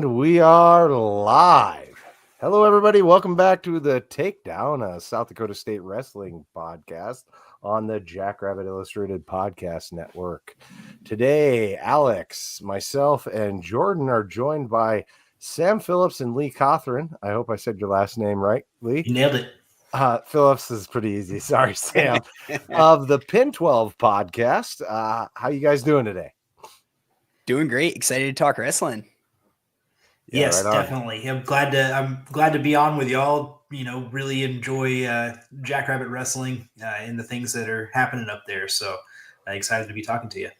And we are live. Hello, everybody. Welcome back to the Takedown, a South Dakota State Wrestling podcast on the Jackrabbit Illustrated Podcast Network. Today, Alex, myself, and Jordan are joined by Sam Phillips and Lee Cothran. I hope I said your last name right, Lee. You nailed it. Phillips is pretty easy. Sorry, Sam. Of the Pin 12 podcast. How you guys doing today? Doing great. Excited to talk wrestling. Yeah, yes, right definitely. I'm glad to be on with y'all. You know, really enjoy Jackrabbit Wrestling and the things that are happening up there. So excited to be talking to you.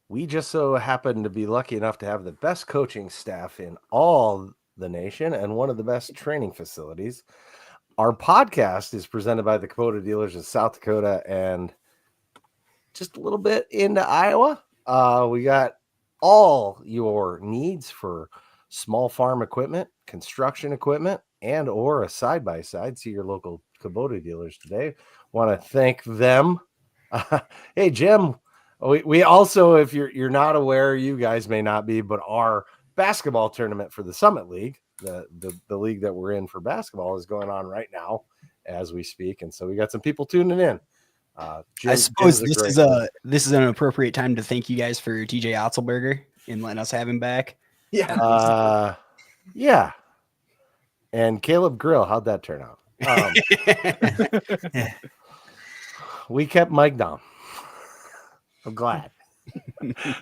We just so happen to be lucky enough to have the best coaching staff in all the nation and one of the best training facilities. Our podcast is presented by the Kubota dealers in South Dakota and just a little bit into Iowa. We got all your needs for small farm equipment, construction equipment, and or a side-by-side. See your local Kubota dealers today. Want to thank them. Hey, Jim, we also, if you're not aware, you guys may not be, but our basketball tournament for the Summit League, the league that we're in for basketball, is going on right now as we speak. And so we got some people tuning in. I suppose this is an appropriate time to thank you guys for TJ Otzelberger and letting us have him back. Yeah. Yeah. And Caleb Grill, how'd that turn out? We kept Mike down. I'm glad.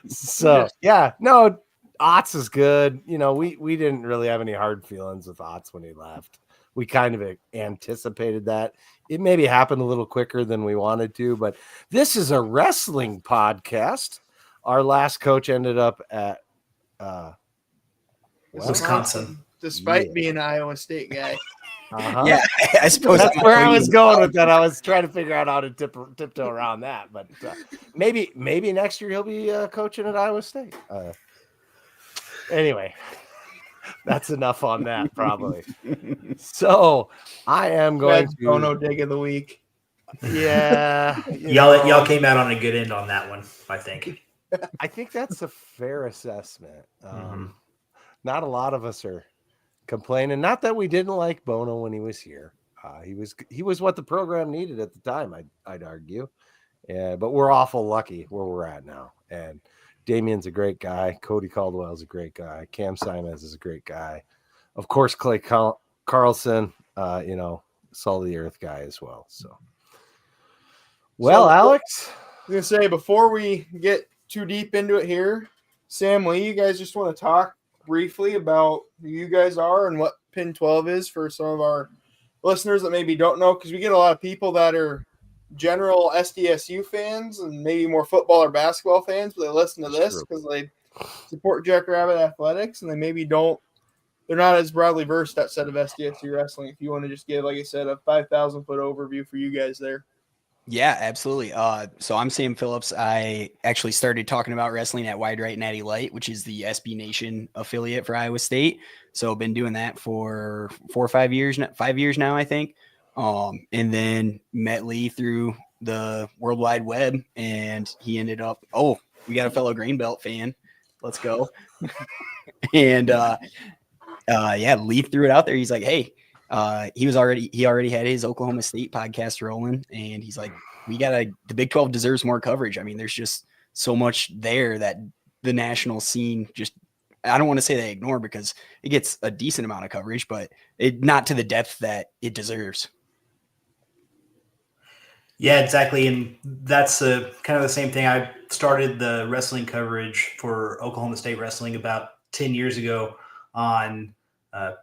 So yeah, no, Otz is good. You know, we didn't really have any hard feelings with Otz when he left. We kind of anticipated that. It maybe happened a little quicker than we wanted to, but this is a wrestling podcast. Our last coach ended up at Wisconsin, despite being an Iowa State guy. Yeah, I suppose that's where I was going with that. I was trying to figure out how to tiptoe around that, but maybe next year he'll be coaching at Iowa State. Anyway, that's enough on that, probably. So I am going to Bono dig of the week. Yeah, y'all came out on a good end on that one. I think that's a fair assessment. Not a lot of us are complaining. Not that we didn't like Bono when he was here. He was what the program needed at the time. I'd argue. But we're awful lucky where we're at now. And Damien's a great guy. Cody Caldwell's a great guy. Cam Simons is a great guy. Of course, Clay Carlson, Salt of the Earth guy as well. So, Alex, I was gonna say, before we get too deep into it here, Sam, Lee, you guys just want to talk briefly about who you guys are and what Pin 12 is for some of our listeners that maybe don't know, because we get a lot of people that are general SDSU fans and maybe more football or basketball fans, but they listen to this because they support Jackrabbit Athletics and they maybe they're not as broadly versed outside of SDSU wrestling. If you want to just give, like I said, a 5,000 foot overview for you guys there. Yeah, absolutely. So I'm Sam Phillips. I actually started talking about wrestling at Wide Right Natty Light, which is the SB Nation affiliate for Iowa State. So I've been doing that for 4 or 5 years, 5 years now, I think. And then met Lee through the World Wide Web, and he ended up, we got a fellow Green Belt fan. Let's go. And Lee threw it out there. He's like, hey, he already had his Oklahoma State podcast rolling, and he's like, the Big 12 deserves more coverage. I mean, there's just so much there that the national scene just, I don't want to say they ignore, because it gets a decent amount of coverage, but not to the depth that it deserves. Yeah, exactly. And that's kind of the same thing. I started the wrestling coverage for Oklahoma State wrestling about 10 years ago on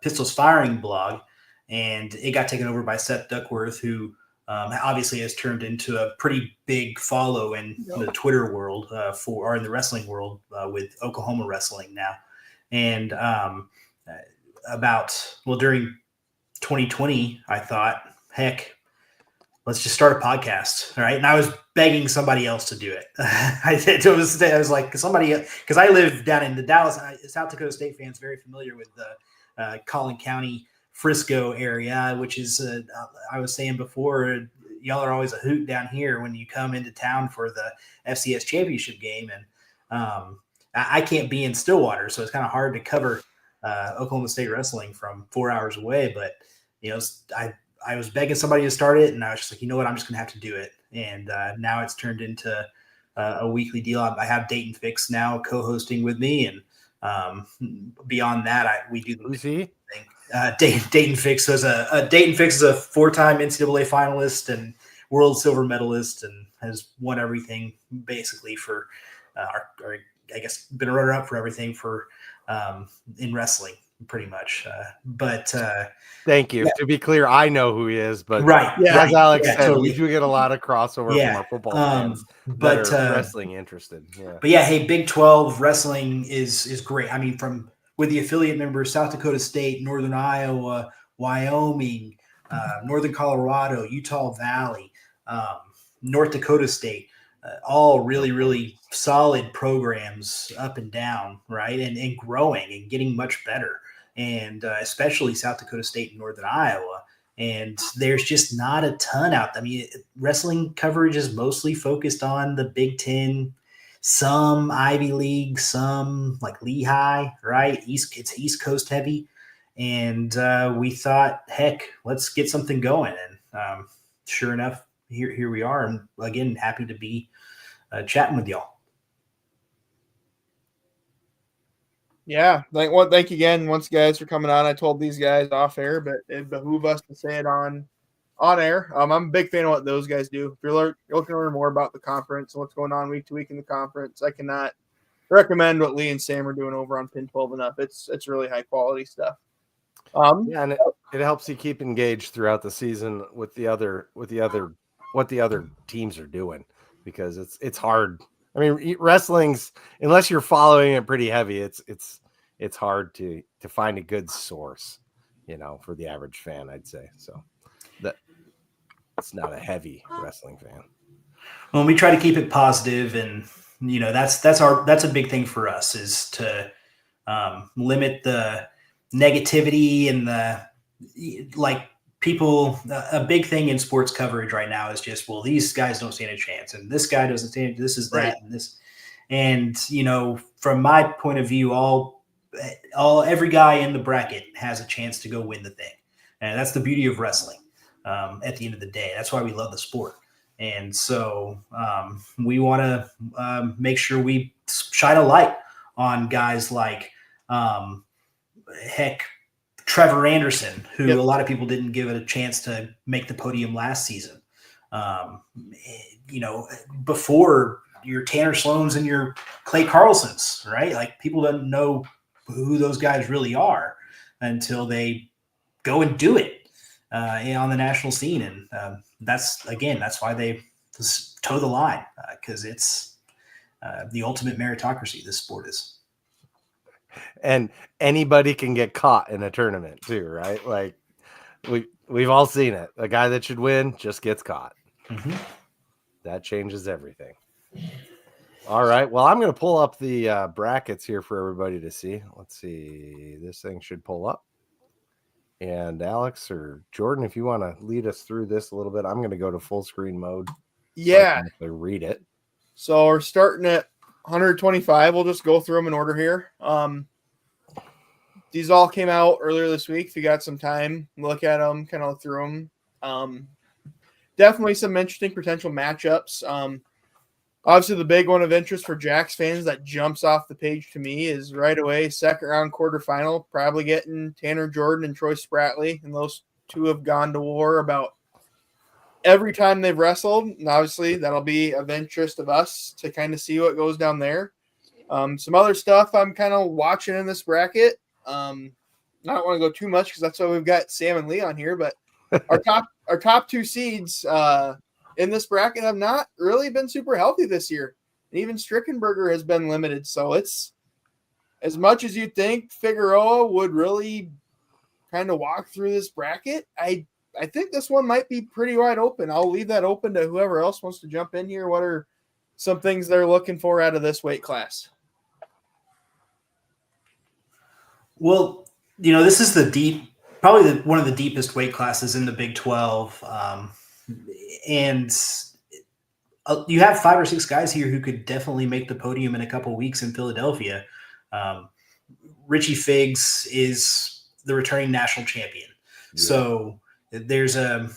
Pistols Firing blog. And it got taken over by Seth Duckworth, who obviously has turned into a pretty big follow in the Twitter world or in the wrestling world with Oklahoma wrestling now. And during 2020, I thought, heck, let's just start a podcast. All right. And I was begging somebody else to do it. I was like, somebody, because I live down in the Dallas, South Dakota State fans, very familiar with the Collin County, Frisco area, which is, I was saying before, y'all are always a hoot down here when you come into town for the FCS championship game. And I can't be in Stillwater, so it's kind of hard to cover Oklahoma State wrestling from 4 hours away. But, I was begging somebody to start it, and I was just like, you know what, I'm just going to have to do it. And now it's turned into a weekly deal. I have Dayton Fix now co-hosting with me, and beyond that, we do the Who's he? thing. Dayton Fix is a 4-time NCAA finalist and world silver medalist, and has won everything basically for our I guess been a runner-up for everything for in wrestling, pretty much. Thank you. Yeah. To be clear, I know who he is, but Right. Yeah. as Alex said, totally. we do get a lot of crossover from our football fans that are wrestling interested. Yeah. But yeah, hey, Big 12 wrestling is great. I mean, with the affiliate members, South Dakota State, Northern Iowa, Wyoming, Northern Colorado, Utah Valley, North Dakota State, all really, really solid programs up and down, right? And growing and getting much better. And especially South Dakota State and Northern Iowa. And there's just not a ton out there. I mean, wrestling coverage is mostly focused on the Big Ten, some Ivy League, some like Lehigh, right? It's East Coast heavy. And we thought, heck, let's get something going. And sure enough, here we are. And again, happy to be chatting with y'all. Yeah, thank you again, once guys, for coming on. I told these guys off air, but it behooves us to say it on air. I'm a big fan of what those guys do. If you're looking to learn more about the conference and what's going on week to week in the conference, I cannot recommend what Lee and Sam are doing over on Pin 12 enough. It's really high quality stuff. Yeah, and it helps you keep engaged throughout the season with the other what the other teams are doing, because it's hard. I mean, wrestling's, unless you're following it pretty heavy, it's hard to find a good source, for the average fan, I'd say. So that it's not a heavy wrestling fan. Well, we try to keep it positive, and that's a big thing for us, is to limit the negativity and the people. A big thing in sports coverage right now is just, well, these guys don't stand a chance, and this guy doesn't stand. This is that, right. And this, and from my point of view, every guy in the bracket has a chance to go win the thing, and that's the beauty of wrestling. At the end of the day, that's why we love the sport. And so we want to make sure we shine a light on guys like, Trevor Anderson, who Yep. A lot of people didn't give it a chance to make the podium last season. Before your Tanner Sloans and your Clay Carlsons, right? Like, people don't know who those guys really are until they go and do it on the national scene. And that's why they toe the line, because it's the ultimate meritocracy, this sport is. And anybody can get caught in a tournament too, right? Like we've all seen it. A guy that should win just gets caught. Mm-hmm. That changes everything. All right. Well, I'm going to pull up the brackets here for everybody to see. Let's see. This thing should pull up. And Alex or Jordan, if you want to lead us through this a little bit, I'm going to go to full screen mode. Yeah. So I can actually read it. So we're starting at 125. We'll just go through them in order here. These all came out earlier this week. If you got some time, look at them, kind of look through them. Definitely some interesting potential matchups. Obviously, the big one of interest for Jacks fans that jumps off the page to me is right away, second round quarterfinal, probably getting Tanner Jordan and Troy Spratley. And those two have gone to war about every time they've wrestled. And obviously, that'll be of interest of us to kind of see what goes down there. Some other stuff I'm kind of watching in this bracket. I don't want to go too much because that's why we've got Sam and Lee on here. But our top two seeds in this bracket have not really been super healthy this year. And even Strickenberger has been limited. So it's as much as you'd think Figueroa would really kind of walk through this bracket. I think this one might be pretty wide open. I'll leave that open to whoever else wants to jump in here. What are some things they're looking for out of this weight class? Well, this is probably one of the deepest weight classes in the Big 12. And you have 5 or 6 guys here who could definitely make the podium in a couple weeks in Philadelphia. Richie Figs is the returning national champion. Yeah. So there's a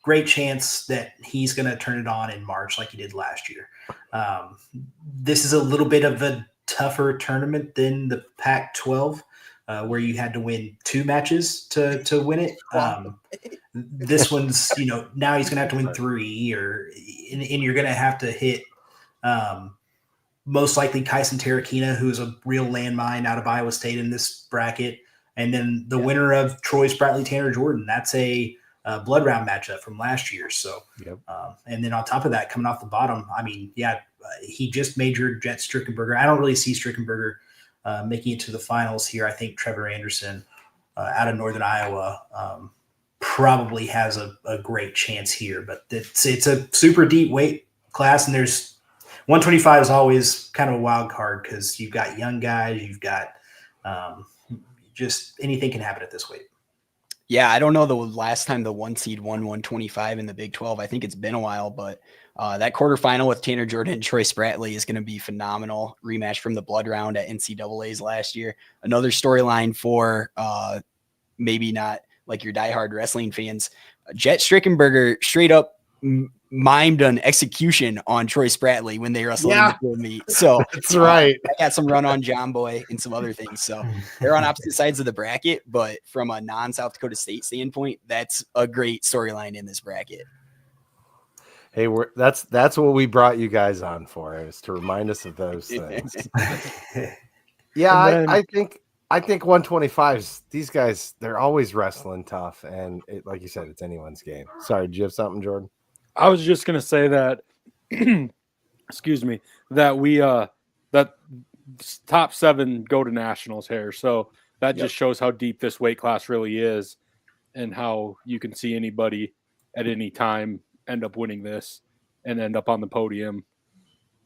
great chance that he's going to turn it on in March like he did last year. This is a little bit of a tougher tournament than the Pac-12, where you had to win 2 matches to win it. This one's, now he's going to have to win 3, and you're going to have to hit most likely Kyson Terrakina, who's a real landmine out of Iowa State in this bracket. And then the winner of Troy Spratley, Tanner Jordan, that's a blood round matchup from last year. So, and then on top of that, coming off the bottom, he just majored Jet Strickenberger. I don't really see Strickenberger making it to the finals here. I think Trevor Anderson out of Northern Iowa probably has a great chance here, but it's a super deep weight class, and there's 125 is always kind of a wild card because you've got young guys, you've got just anything can happen at this weight. Yeah, I don't know the last time the 1 seed won 125 in the Big 12. I think it's been a while, but that quarterfinal with Tanner Jordan and Troy Spratley is going to be phenomenal. Rematch from the blood round at NCAA's last year. Another storyline for maybe not like your diehard wrestling fans. Jet Strickenberger straight up mimed an execution on Troy Spratley when they wrestled in the field meet. So that's right. I got some run on John Boy and some other things. So they're on opposite sides of the bracket, but from a non-South Dakota State standpoint, that's a great storyline in this bracket. Hey, that's what we brought you guys on for, is to remind us of those things. Yeah, I think 125s, these guys, they're always wrestling tough, and like you said, it's anyone's game. Sorry, did you have something, Jordan? I was just going to say that, excuse me, that that top 7 go to nationals here. So that just shows how deep this weight class really is, and how you can see anybody at any time end up winning this and end up on the podium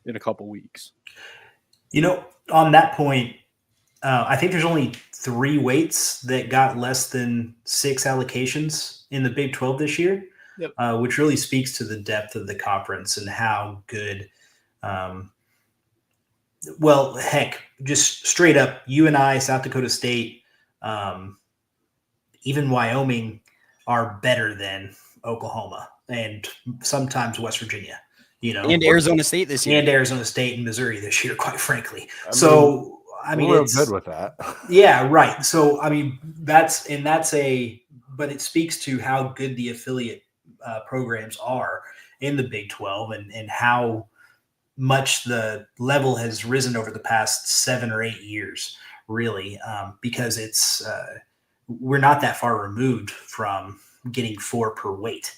in a couple weeks. On that point, I think there's only 3 weights that got less than 6 allocations in the Big 12 this year. Which really speaks to the depth of the conference and how good, just straight up, UNI, South Dakota State, even Wyoming are better than Oklahoma and sometimes West Virginia, and Arizona State this year, and Arizona State and Missouri this year, quite frankly. We're good with that. Yeah, right. So, but it speaks to how good the affiliate programs are in the Big 12 and how much the level has risen over the past 7 or 8 years, really, because it's we're not that far removed from getting 4 per weight.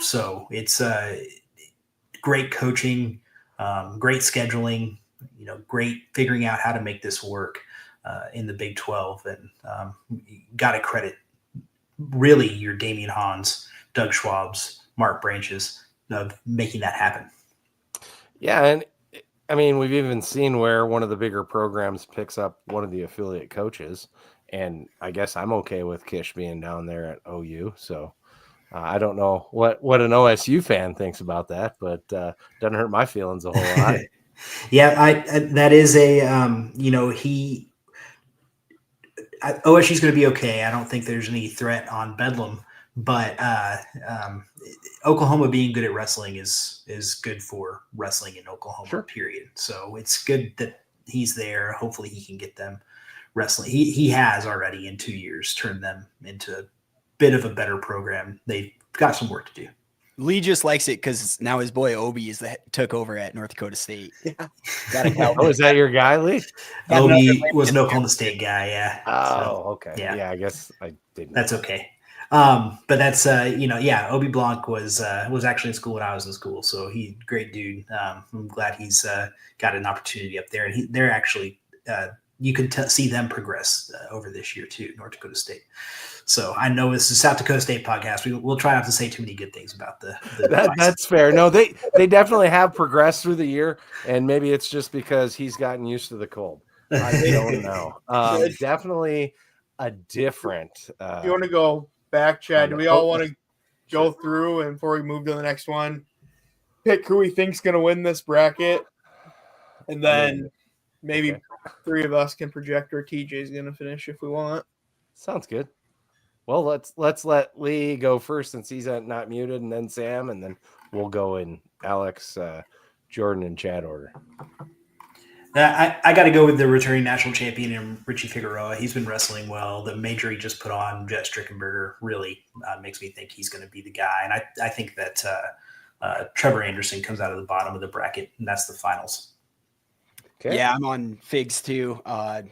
So it's great coaching, great scheduling, great figuring out how to make this work in the Big 12. And got to credit really your Damian Hans, Doug Schwab's, Mark Branches of making that happen. Yeah, and I mean, we've even seen where one of the bigger programs picks up one of the affiliate coaches, and I guess I'm okay with Kish being down there at OU. So I don't know what an OSU fan thinks about that, but doesn't hurt my feelings a whole lot. Yeah, that is a OSU's going to be okay. I don't think there's any threat on Bedlam. But Oklahoma being good at wrestling is good for wrestling in Oklahoma, period. So it's good that he's there. Hopefully he can get them wrestling. He has already in 2 years turned them into a bit of a better program. They've got some work to do. Lee just likes it because now his boy Obi took over at North Dakota State. Yeah. Is that your guy, Lee? Obi was an Oklahoma State guy, yeah. Okay. Yeah, I guess I didn't. That's okay. But that's Obi Blanc was actually in school when I was in school, so he great dude. I'm glad he's got an opportunity up there, and they're actually you can see them progress over this year too, North Dakota State. So I know this is a South Dakota State podcast. We'll try not to say too many good things about that's fair. No, they definitely have progressed through the year, and maybe it's just because he's gotten used to the cold. I don't know. Definitely a different. You want to go back, Chad? Do we all want to go through, and before we move to the next one, pick who we think's going to win this bracket, and then maybe three of us can project where TJ's going to finish if we want. Sounds good. Well, let's let Lee go first since he's not muted, and then Sam, and then we'll go in Alex, Jordan, and Chad order. I got to go with the returning national champion, Richie Figueroa. He's been wrestling well. The major he just put on, Jet Strickenberger, really makes me think he's going to be the guy. And I think that Trevor Anderson comes out of the bottom of the bracket, and that's the finals. Okay. Yeah, I'm on Figs too. I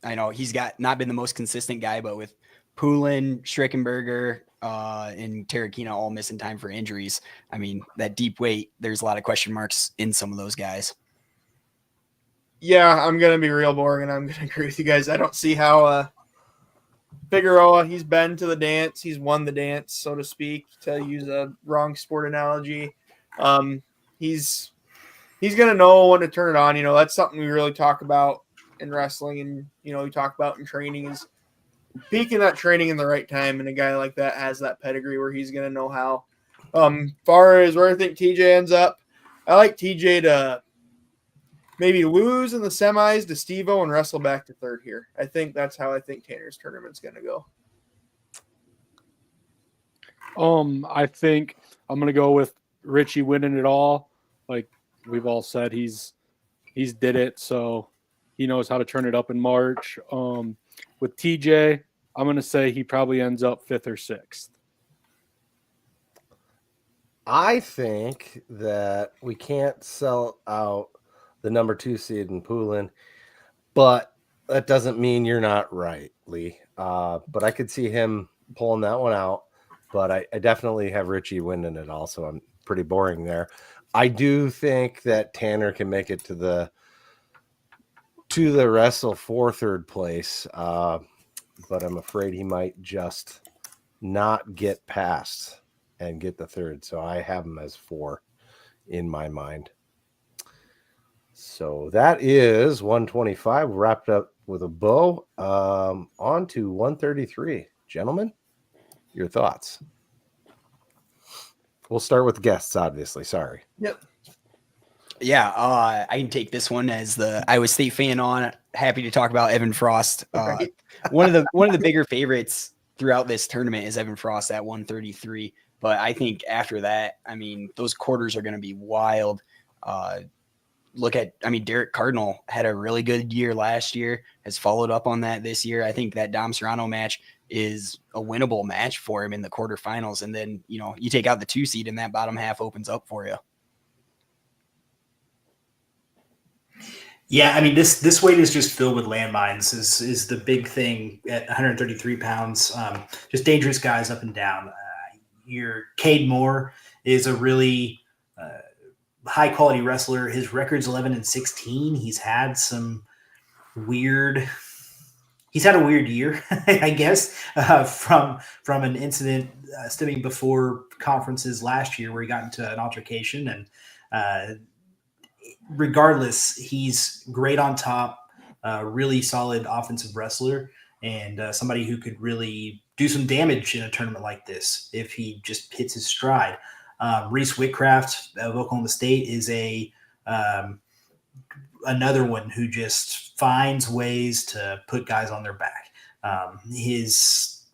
know he's not been the most consistent guy, but with Poulin, Strickenberger, and Terrakina all missing time for injuries, I mean, that deep weight, there's a lot of question marks in some of those guys. Yeah, I'm going to be real boring, and I'm going to agree with you guys. I don't see how Figueroa, he's been to the dance. He's won the dance, so to speak, to use a wrong sport analogy. He's going to know when to turn it on. That's something we really talk about in wrestling, and, we talk about in training is peaking that training in the right time, and a guy like that has that pedigree where he's going to know how. Far as where I think TJ ends up, I like TJ to maybe lose in the semis to Steve-O and wrestle back to third here. I think that's how I think Tanner's tournament's going to go. I think I'm going to go with Richie winning it all. Like we've all said, he's did it, so he knows how to turn it up in March. With TJ, I'm going to say he probably ends up 5th or 6th. I think that we can't sell out the number 2 seed in Poulin, but that doesn't mean you're not right, Lee. But I could see him pulling that one out, but I definitely have Richie winning it also. I'm pretty boring there. I do think that Tanner can make it to the wrestle for third place, but I'm afraid he might just not get past and get the third. So I have him as 4 in my mind. So that is 125 wrapped up with a bow. On to 133. Gentlemen, your thoughts? We'll start with guests, obviously. Sorry. Yep. Yeah, I can take this one as the Iowa State fan on. Happy to talk about Evan Frost. Right. One of the bigger favorites throughout this tournament is Evan Frost at 133. But I think after that, I mean, those quarters are going to be wild. Derek Cardinal had a really good year last year, has followed up on that this year. I think that Dom Serrano match is a winnable match for him in the quarterfinals. And then, you take out the 2 seed and that bottom half opens up for you. Yeah, I mean, this weight is just filled with landmines is the big thing at 133 pounds. Just dangerous guys up and down. Your Cade Moore is a really high quality wrestler. His record's 11-16. He's had a weird year, I guess, from an incident stemming before conferences last year where he got into an altercation. And regardless, he's great on top, really solid offensive wrestler, and somebody who could really do some damage in a tournament like this if he just hits his stride. Reese Whitcraft of Oklahoma State is another one who just finds ways to put guys on their back. His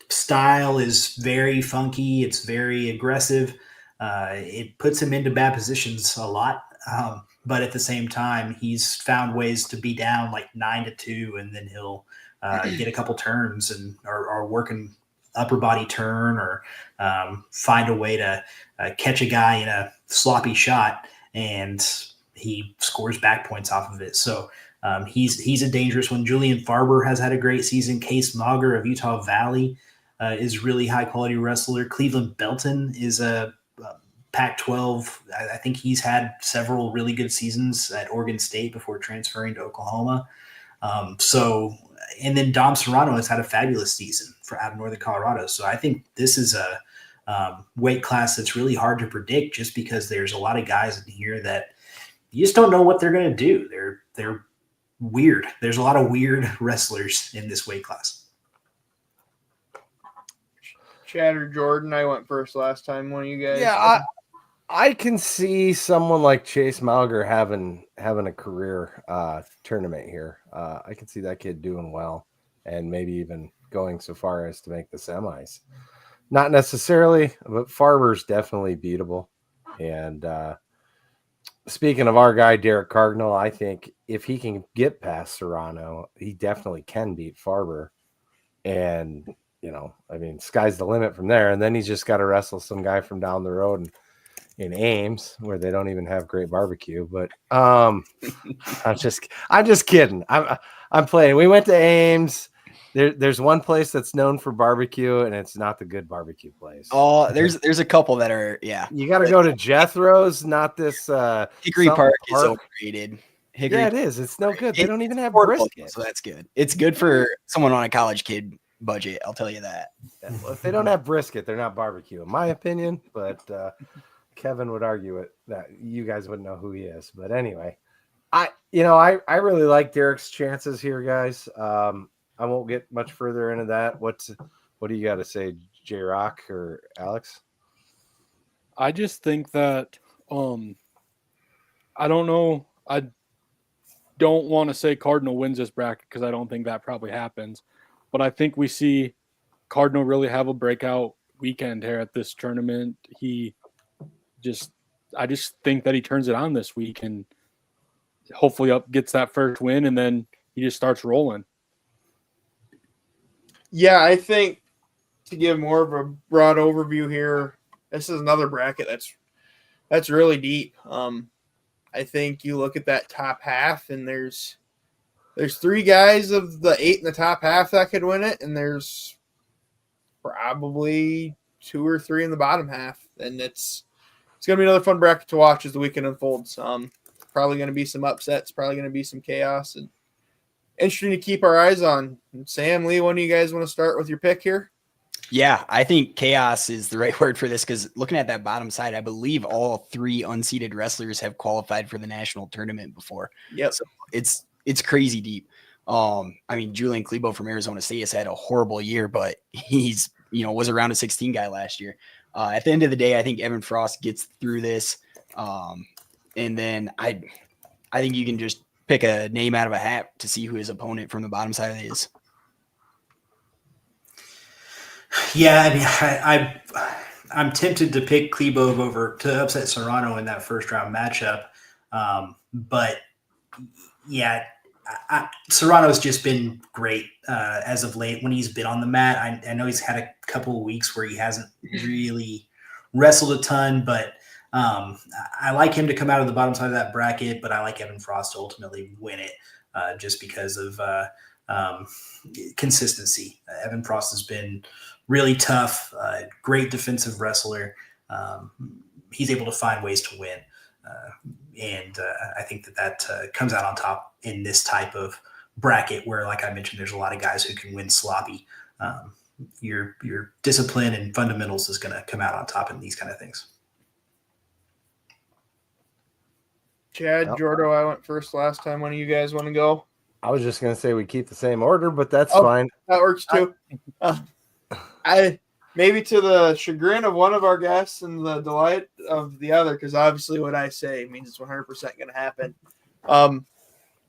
style is very funky. It's very aggressive. It puts him into bad positions a lot. But at the same time, he's found ways to be down like 9-2, and then he'll get a couple turns or work an upper body turn or find a way to catch a guy in a sloppy shot, and he scores back points off of it. So he's a dangerous one. Julian Farber has had a great season. Case Mauger of Utah Valley is really high quality wrestler. Cleveland Belton is a Pac-12. I think he's had several really good seasons at Oregon State before transferring to Oklahoma. And then Dom Serrano has had a fabulous season out of Northern Colorado. So I think this is a weight class that's really hard to predict just because there's a lot of guys in here that you just don't know what they're going to do. They're weird. There's a lot of weird wrestlers in this weight class. Chad or Jordan, I went first last time. One of you guys? Yeah, I can see someone like Chase Mauger having a career tournament here. I can see that kid doing well and maybe even going so far as to make the semis. Not necessarily, but Farber's definitely beatable. And speaking of our guy, Derek Cardinal, I think if he can get past Serrano, he definitely can beat Farber. And, I mean, sky's the limit from there. And then he's just got to wrestle some guy from down the road in Ames where they don't even have great barbecue. But I'm just kidding. I'm playing. We went to Ames. There's one place that's known for barbecue, and it's not the good barbecue place. Oh, there's a couple that are, yeah. You got to go to Jethro's, not this. Hickory Park is overrated. Hickory Yeah, it is. It's no good. They don't even have portable, brisket. so that's good. It's good for someone on a college kid budget. I'll tell you that. Yeah, well, if they don't have brisket, they're not barbecue, in my opinion. But Kevin would argue it that you guys wouldn't know who he is. But anyway, I really like Derek's chances here, guys. I won't get much further into that. What do you got to say, J Rock or Alex? I just think that I don't know. I don't want to say Cardinal wins this bracket because I don't think that probably happens. But I think we see Cardinal really have a breakout weekend here at this tournament. I just think that he turns it on this week and hopefully gets that first win, and then he just starts rolling. Yeah, I think to give more of a broad overview here, this is another bracket that's really deep. I think you look at that top half, and there's 3 guys of the 8 in the top half that could win it, and there's probably 2 or 3 in the bottom half, and it's going to be another fun bracket to watch as the weekend unfolds. Probably going to be some upsets, probably going to be some chaos, and interesting to keep our eyes on. Sam, Lee, when do you guys want to start with your pick here? Yeah, I think chaos is the right word for this because looking at that bottom side, I believe all 3 unseeded wrestlers have qualified for the national tournament before. Yep. So it's crazy deep. I mean, Julian Klebo from Arizona State has had a horrible year, but he's, was around a 16 guy last year. At the end of the day, I think Evan Frost gets through this. And then I think you can just pick a name out of a hat to see who his opponent from the bottom side is. Yeah, I mean, I'm tempted to pick Klebo over to upset Serrano in that first round matchup. But yeah, Serrano's just been great as of late when he's been on the mat. I know he's had a couple of weeks where he hasn't really wrestled a ton, but I like him to come out of the bottom side of that bracket, but I like Evan Frost to ultimately win it just because of consistency. Evan Frost has been really tough, great defensive wrestler. He's able to find ways to win. And I think that comes out on top in this type of bracket where, like I mentioned, there's a lot of guys who can win sloppy. Your discipline and fundamentals is going to come out on top in these kind of things. Chad, Jordo, I went first last time. When do you guys want to go? I was just going to say we keep the same order, but that's fine. That works too. I maybe to the chagrin of one of our guests and the delight of the other, because obviously what I say means it's 100% going to happen.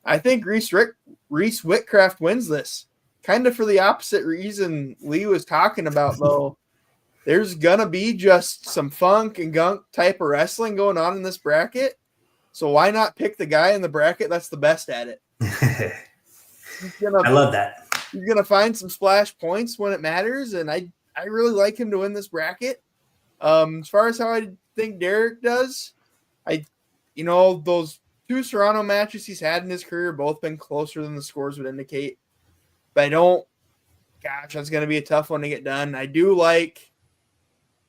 I think Reese Whitcraft wins this, kind of for the opposite reason Lee was talking about, though. There's going to be just some funk and gunk type of wrestling going on in this bracket. So why not pick the guy in the bracket that's the best at it? I love that. He's going to find some splash points when it matters, and I really like him to win this bracket. As far as how I think Derek does, those 2 Serrano matches he's had in his career both been closer than the scores would indicate. But that's going to be a tough one to get done. I do like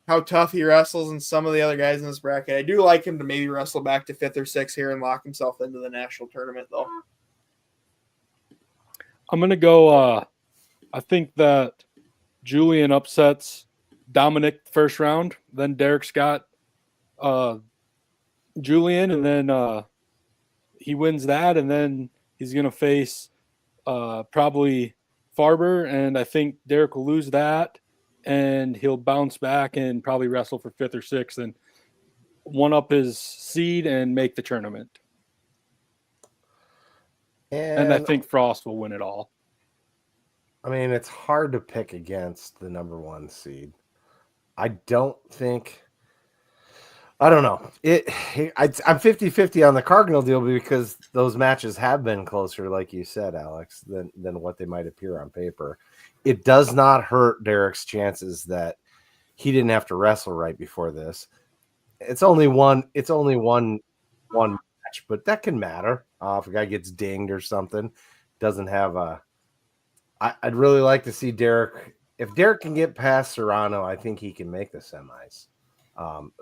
how tough he wrestles and some of the other guys in this bracket. I do like him to maybe wrestle back to 5th or 6th here and lock himself into the national tournament, though. I'm going to go I think that Julian upsets Dominic first round. Then Derek's got Julian, and then he wins that, and then he's going to face probably Farber, and I think Derek will lose that, and he'll bounce back and probably wrestle for 5th or 6th. And one-up his seed and make the tournament. And I think Frost will win it all. I mean, it's hard to pick against the number 1 seed. I don't know. I'm 50-50 on the Cardinal deal because those matches have been closer, like you said, Alex, than what they might appear on paper. It does not hurt Derek's chances that he didn't have to wrestle right before this. It's only one match, but that can matter. If a guy gets dinged or something, doesn't have a. I'd really like to see Derek. If Derek can get past Serrano, I think he can make the semis,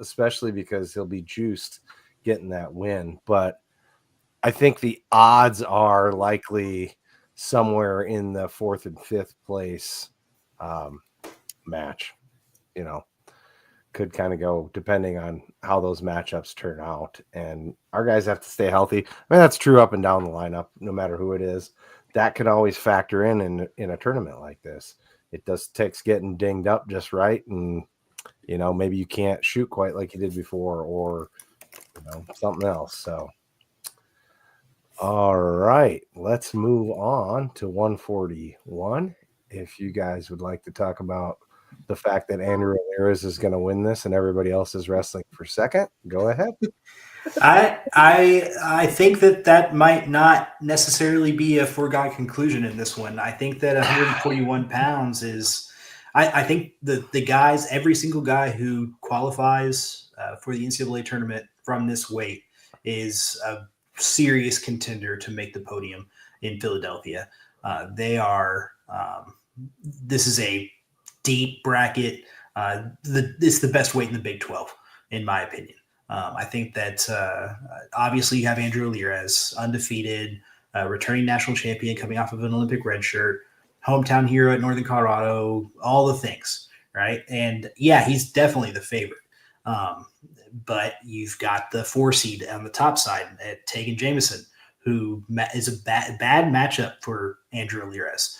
especially because he'll be juiced getting that win. But I think the odds are likely somewhere in the 4th and 5th place match. You know, could kind of go depending on how those matchups turn out. And our guys have to stay healthy. I mean, that's true up and down the lineup, no matter who it is. That can always factor in a tournament like this. It just takes getting dinged up just right. And, you know, maybe you can't shoot quite like you did before or, you know, something else. So, all right, let's move on to 141. If you guys would like to talk about the fact that Andrew Ramirez is going to win this and everybody else is wrestling for second, go ahead. I think that might not necessarily be a foregone conclusion in this one. I think that 141 pounds is I think the guys, every single guy who qualifies for the NCAA tournament from this weight is a serious contender to make the podium in Philadelphia. They are this is a deep bracket. It's the best weight in the Big 12, in my opinion. I think that obviously you have Andrew Ramirez, undefeated, returning national champion, coming off of an Olympic red shirt, hometown hero at Northern Colorado, all the things, right? And yeah, he's definitely the favorite. But you've got the 4 seed on the top side at Tegan Jameson, who is a bad matchup for Andrew Ramirez.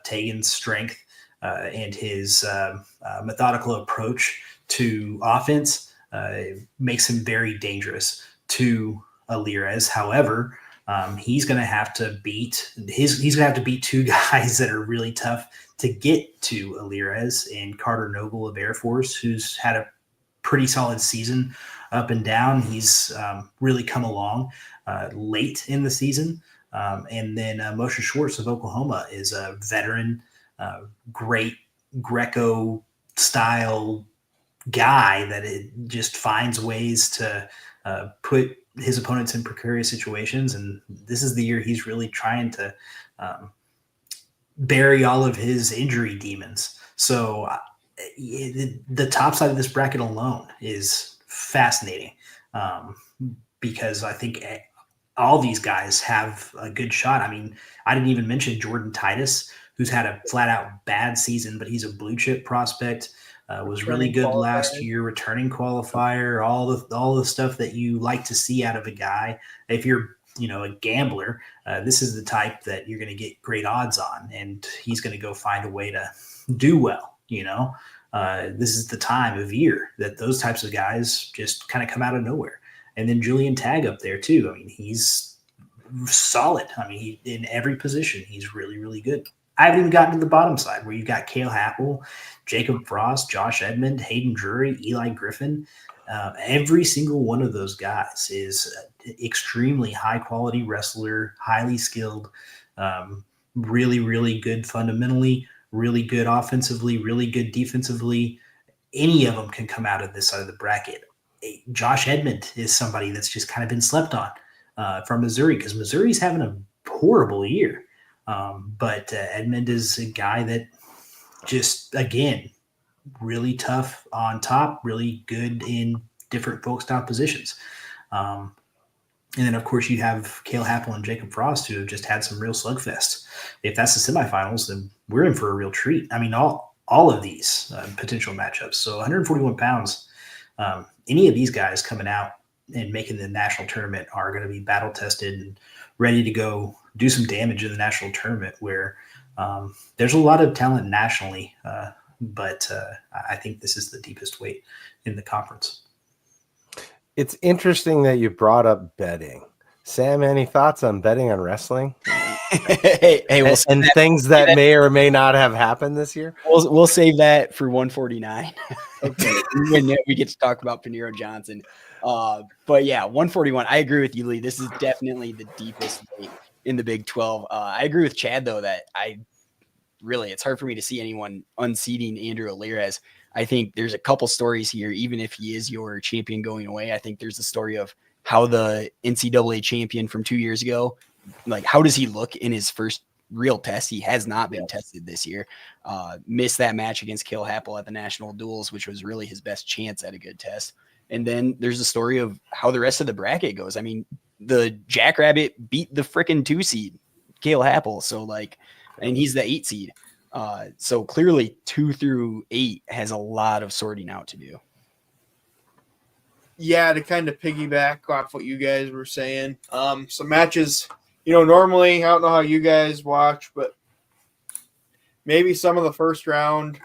Tegan's strength and his methodical approach to offense makes him very dangerous to Alirez. However, he's going to have to beat 2 guys that are really tough to get to Alirez, and Carter Noble of Air Force, who's had a pretty solid season up and down. He's really come along late in the season. And then Moshe Schwartz of Oklahoma is a veteran, great Greco style guy that it just finds ways to put his opponents in precarious situations. And this is the year he's really trying to bury all of his injury demons. So the top side of this bracket alone is fascinating because I think all these guys have a good shot. I mean, I didn't even mention Jordan Titus, who's had a flat out bad season, but he's a blue chip prospect. Was really good last year, returning qualifier, all the stuff that you like to see out of a guy. If you're, a gambler, this is the type that you're going to get great odds on, and he's going to go find a way to do well. This is the time of year that those types of guys just kind of come out of nowhere. And then Julian Tagg up there too. I mean, he's solid. I mean, in every position, he's really, really good. I haven't even gotten to the bottom side where you've got Cale Happel, Jacob Frost, Josh Edmond, Hayden Drury, Eli Griffin. Every single one of those guys is extremely high-quality wrestler, highly skilled, really, really good fundamentally, really good offensively, really good defensively. Any of them can come out of this side of the bracket. Josh Edmond is somebody that's just kind of been slept on from Missouri because Missouri's having a horrible year. But Edmond is a guy that just, again, really tough on top, really good in different folk style positions. And then, of course, you have Cale Happel and Jacob Frost, who have just had some real slugfests. If that's the semifinals, then we're in for a real treat. I mean, all of these potential matchups. So 141 pounds, any of these guys coming out and making the national tournament are going to be battle tested and ready to go do some damage in the national tournament where there's a lot of talent nationally, but I think this is the deepest weight in the conference. It's interesting that you brought up betting. Sam, any thoughts on betting on wrestling? hey, we'll and things that may or may not have happened this year? We'll save that for 149. Okay. When we get to talk about Panero Johnson. But yeah, 141. I agree with you, Lee. This is definitely the deepest weight in the Big 12. I agree with Chad, though, that it's hard for me to see anyone unseating Andrew Alirez. I think there's a couple stories here, even if he is your champion going away. I think there's a story of how the NCAA champion from 2 years ago, like, how does he look in his first real test? He has not been tested this year. Missed that match against Cale Happel at the national duels, which was really his best chance at a good test. And then there's a story of how the rest of the bracket goes. I mean, the Jackrabbit beat the freaking 2 seed, Cale Happel. So and he's the 8 seed. So clearly 2 through 8 has a lot of sorting out to do. Yeah, to kind of piggyback off what you guys were saying, some matches, normally, I don't know how you guys watch, but maybe some of the first round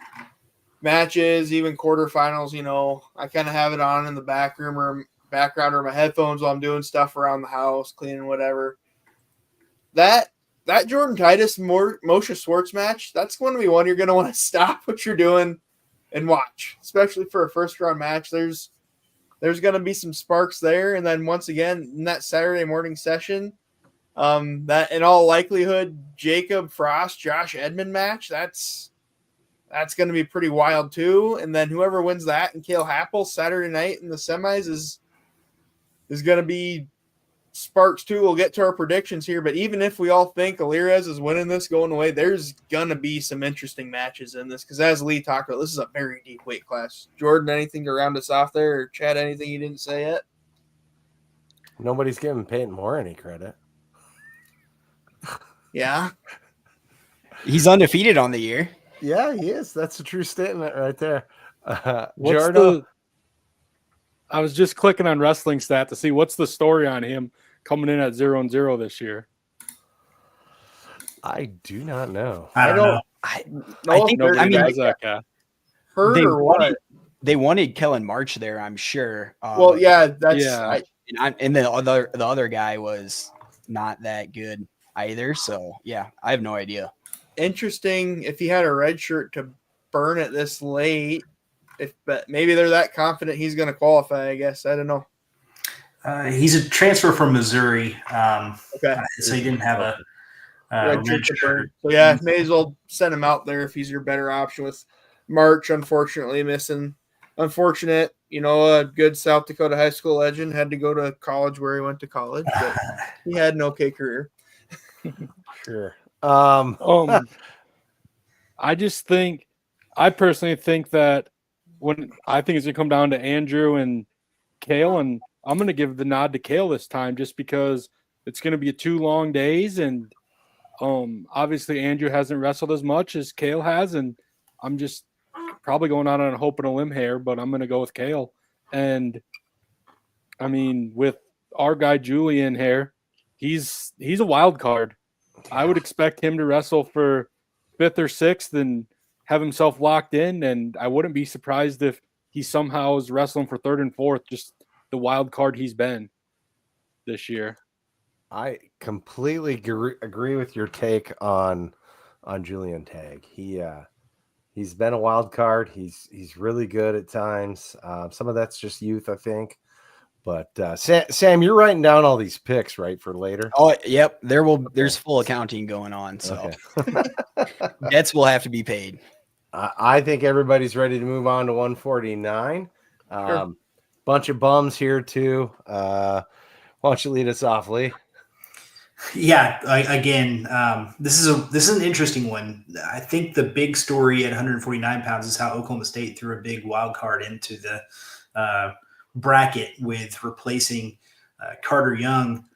matches, even quarterfinals, I kind of have it on in the background or my headphones while I'm doing stuff around the house, cleaning, whatever. That Jordan Titus Moshe Schwartz match, that's going to be one you're going to want to stop what you're doing and watch, especially for a first round match. There's going to be some sparks there. And then once again, in that Saturday morning session, that in all likelihood, Jacob Frost, Josh Edmond match, that's going to be pretty wild too. And then whoever wins that and Cale Happel Saturday night in the semis is going to be sparks too. We'll get to our predictions here, but even if we all think Alirez is winning this going away, there's going to be some interesting matches in this because as Lee talked about, this is a very deep weight class. Jordan, anything to round us off there, or Chad, anything you didn't say yet? Nobody's giving Peyton Moore any credit. Yeah. He's undefeated on the year. Yeah, he is. That's a true statement right there. I was just clicking on Wrestling Stat to see what's the story on him coming in at 0-0 this year. I do not know. I don't know. I think Nobody does that guy. Hurt they or what? They wanted Kellen March there, I'm sure. Well, yeah, that's yeah. And the other guy was not that good either. So yeah, I have no idea. interesting if he had a red shirt to burn it this late. But maybe they're that confident he's going to qualify. I guess I don't know. He's a transfer from Missouri, Okay, so he didn't have a red red shirt to shirt. burn. So yeah, may as well send him out there if he's your better option. With March, unfortunately missing. Unfortunate, a good South Dakota high school legend had to go to college where he went to college, but he had an okay career. Sure. I personally think that I think it's going to come down to Andrew and Cale, and I'm going to give the nod to Cale this time just because it's going to be 2 long days, and obviously Andrew hasn't wrestled as much as Cale has, and I'm just probably going out on a hope and a limb here, but I'm going to go with Cale. And I mean, with our guy Julian here, he's a wild card. I would expect him to wrestle for 5th or 6th and have himself locked in, and I wouldn't be surprised if he somehow is wrestling for 3rd and 4th, just the wild card he's been this year. I completely agree with your take on Julian Tagg. He's been a wild card. He's really good at times. Some of that's just youth, I think. But Sam, you're writing down all these picks, right, for later? Oh, yep. There's full accounting going on, so okay. debts will have to be paid. I think everybody's ready to move on to 149. Sure. Bunch of bums here too. Why don't you lead us off, Lee? Yeah, again, this is an interesting one. I think the big story at 149 pounds is how Oklahoma State threw a big wild card into the bracket with replacing Carter Young,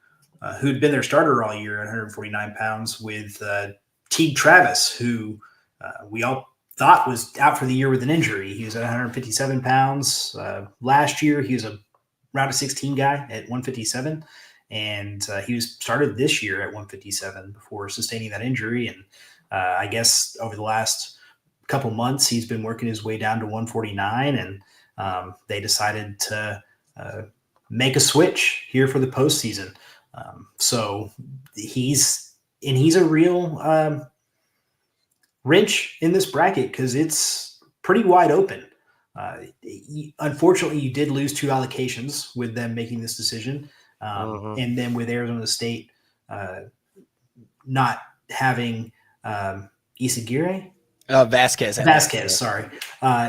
who'd been their starter all year at 149 pounds, with Teague Travis, who we all thought was out for the year with an injury. He was at 157 pounds. Last year, he was a round of 16 guy at 157. And he was started this year at 157 before sustaining that injury. And I guess over the last couple months, he's been working his way down to 149. And they decided to make a switch here for the postseason. So he's a real wrench in this bracket because it's pretty wide open. Unfortunately, you did lose 2 allocations with them making this decision. And then with Arizona State not having Isagire? Vasquez, sorry,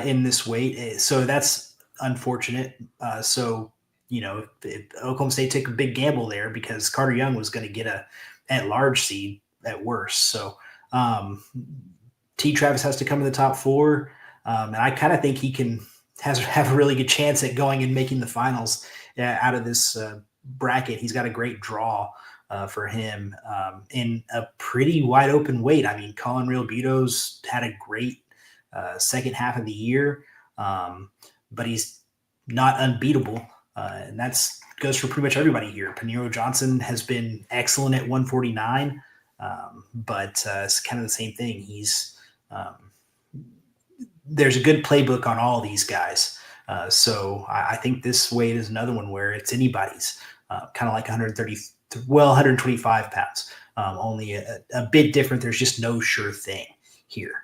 in this weight. So that's unfortunate. So, if Oklahoma State took a big gamble there because Carter Young was going to get a at-large seed at worst. So T. Travis has to come in the top 4. And I kind of think he have a really good chance at going and making the finals out of this bracket. He's got a great draw for him in a pretty wide open weight. I mean, Colin Real Buto's had a great second half of the year, but he's not unbeatable. And that's goes for pretty much everybody here. Paniro Johnson has been excellent at 149, but it's kind of the same thing. There's a good playbook on all these guys. So I think this weight is another one where it's anybody's, kind of like 125 pounds, only a bit different. There's just no sure thing here.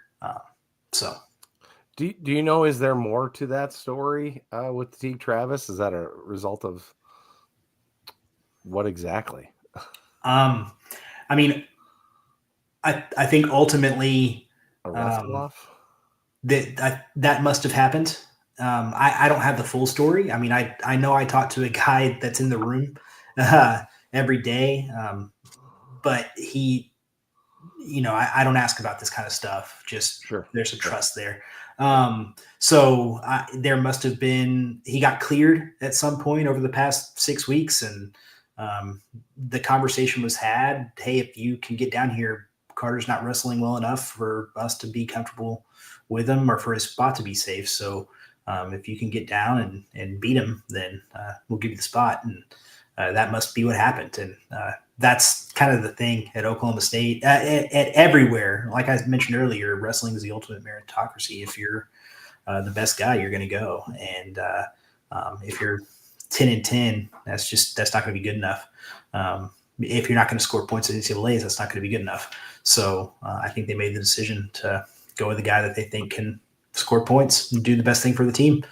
Do you know, is there more to that story with T. Travis? Is that a result of what exactly? I mean, I think ultimately that must have happened. I don't have the full story. I mean, I know I talked to a guy that's in the room every day, but he, I don't ask about this kind of stuff. Just sure. There's a trust there. So there must have been, he got cleared at some point over the past 6 weeks. And the conversation was had, hey, if you can get down here, Carter's not wrestling well enough for us to be comfortable with him or for his spot to be safe. So if you can get down and beat him, then we'll give you the spot. And that must be what happened. And that's kind of the thing at Oklahoma State, at everywhere. Like I mentioned earlier, wrestling is the ultimate meritocracy. If you're the best guy, you're going to go. And if you're 10-10, that's not going to be good enough. If you're not going to score points at NCAAs, that's not going to be good enough. So I think they made the decision to go with the guy that they think can score points and do the best thing for the team.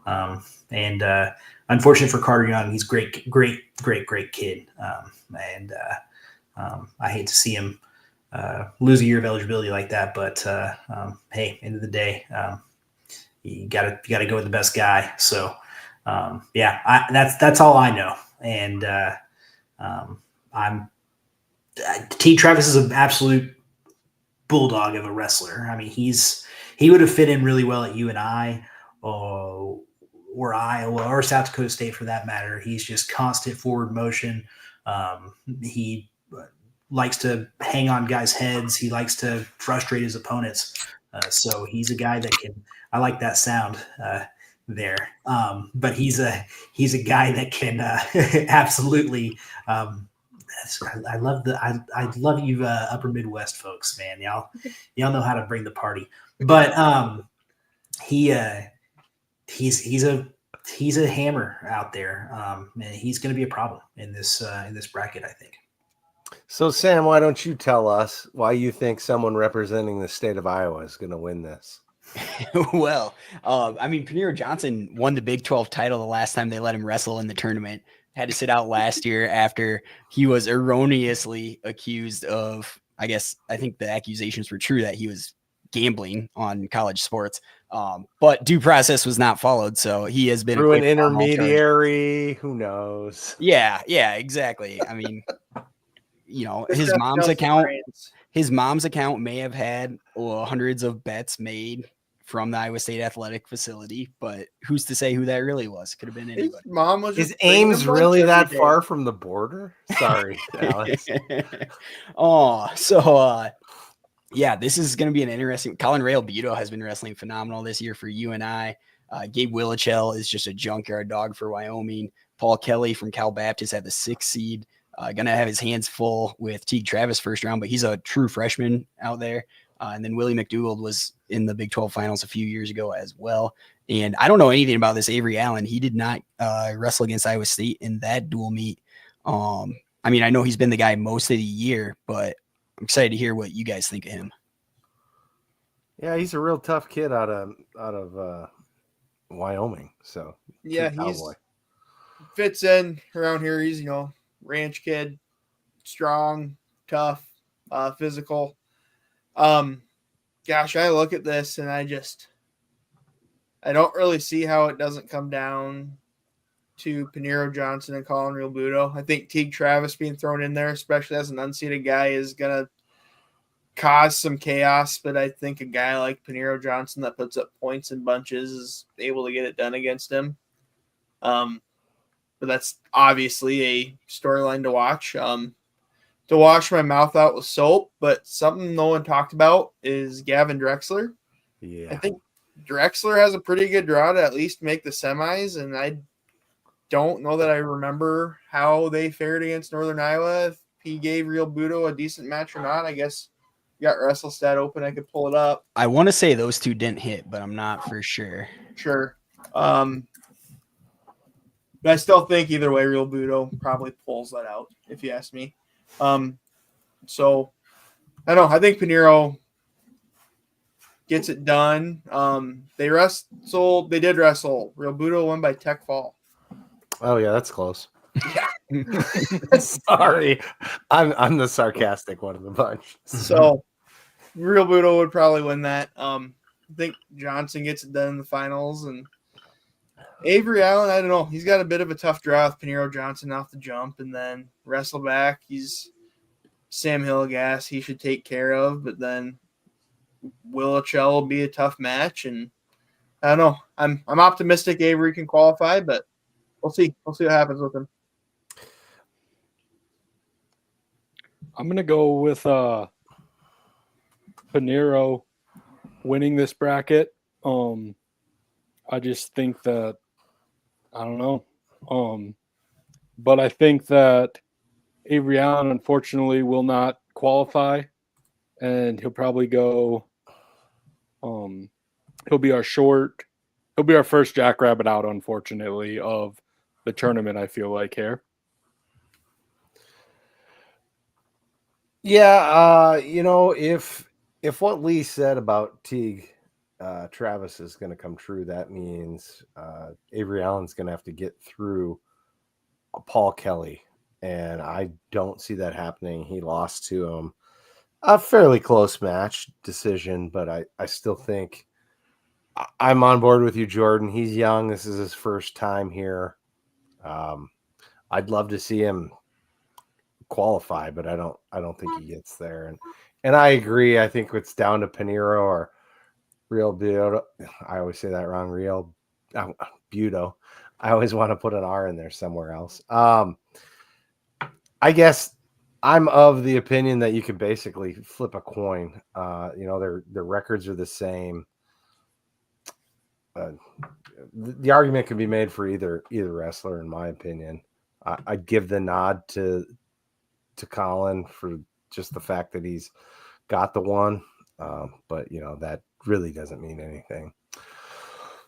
And unfortunate for Carter Young, he's great kid. I hate to see him lose a year of eligibility like that. But hey, end of the day, you gotta go with the best guy. So that's all I know. And T. Travis is an absolute bulldog of a wrestler. I mean, he would have fit in really well at UNI or Iowa or South Dakota State for that matter. He's just constant forward motion. He likes to hang on guys' heads. He likes to frustrate his opponents. So he's a guy that can. I like that sound there. But he's a guy that can absolutely. I love you Upper Midwest folks, man. Y'all know how to bring the party. But he's a hammer out there, and he's going to be a problem in this bracket, I think. So, Sam, why don't you tell us why you think someone representing the state of Iowa is going to win this? Well, I mean, Paniro Johnson won the Big 12 title the last time they let him wrestle in the tournament. Had to sit out last year after he was erroneously accused of, I think the accusations were true that he was gambling on college sports. But due process was not followed. So he has been through an intermediary. Who knows? Yeah, exactly. I mean, his mom's account may have had hundreds of bets made from the Iowa State athletic facility, but who's to say who that really was? Could have been anybody. His mom was. Is Ames really that far from the border? Sorry, Alex. This is going to be an interesting. Colin Real Buto has been wrestling phenomenal this year for UNI. Gabe Willichel is just a junkyard dog for Wyoming. Paul Kelly from Cal Baptist had the 6th seed. Going to have his hands full with Teague Travis first round, but he's a true freshman out there. And then Willie McDougald was in the Big 12 finals a few years ago as well. And I don't know anything about this Avery Allen. He did not wrestle against Iowa State in that dual meet. I mean, I know he's been the guy most of the year, but I'm excited to hear what you guys think of him. Yeah, he's a real tough kid out of Wyoming. So Yeah, true he's cowboy. fits in around here. He's, ranch kid, strong, tough, physical. Gosh, I look at this and I don't really see how it doesn't come down to Paniro Johnson and Colin Real Budo. I think Teague Travis being thrown in there, especially as an unseeded guy, is going to cause some chaos, but I think a guy like Paniro Johnson that puts up points in bunches is able to get it done against him. But that's obviously a storyline to watch. To wash my mouth out with soap, but something no one talked about is Gavin Drexler. Yeah. I think Drexler has a pretty good draw to at least make the semis, and I don't know that I remember how they fared against Northern Iowa. If he gave Real Budo a decent match or not, I guess you got WrestleStat open. I could pull it up. I want to say those two didn't hit, but I'm not for sure. Sure. But I still think either way, Real Budo probably pulls that out, if you ask me. So I don't know. I think Paniro gets it done. They did wrestle. Real Budo won by tech fall. Oh yeah, that's close. Sorry, I'm the sarcastic one of the bunch. So Real Budo would probably win that. I think Johnson gets it done in the finals, and Avery Allen, I don't know. He's got a bit of a tough draw with Paniro Johnson off the jump, and then Wrestleback, he's Sam Hillegas he should take care of, but then Willichell will be a tough match, and I don't know. I'm optimistic Avery can qualify, but we'll see. We'll see what happens with him. I'm gonna go with Paniro winning this bracket. I just think that I don't know. But I think that Avery Allen unfortunately will not qualify, and he'll probably go. He'll be our first jackrabbit out, unfortunately, of the tournament. I feel like here. Yeah, if what Lee said about Teague Travis is going to come true, that means Avery Allen's going to have to get through Paul Kelly, and I don't see that happening. He lost to him a fairly close match decision, but I still think I'm on board with you, Jordan. He's young. This is his first time here. I'd love to see him qualify, but I don't think he gets there. And I agree. I think it's down to Paniro or Real Budo. I always say that wrong. Real Budo. I always want to put an R in there somewhere else. I guess I'm of the opinion that you can basically flip a coin. Their records are the same. The argument can be made for either wrestler, in my opinion. I'd give the nod to Colin for just the fact that he's got the one, but that really doesn't mean anything.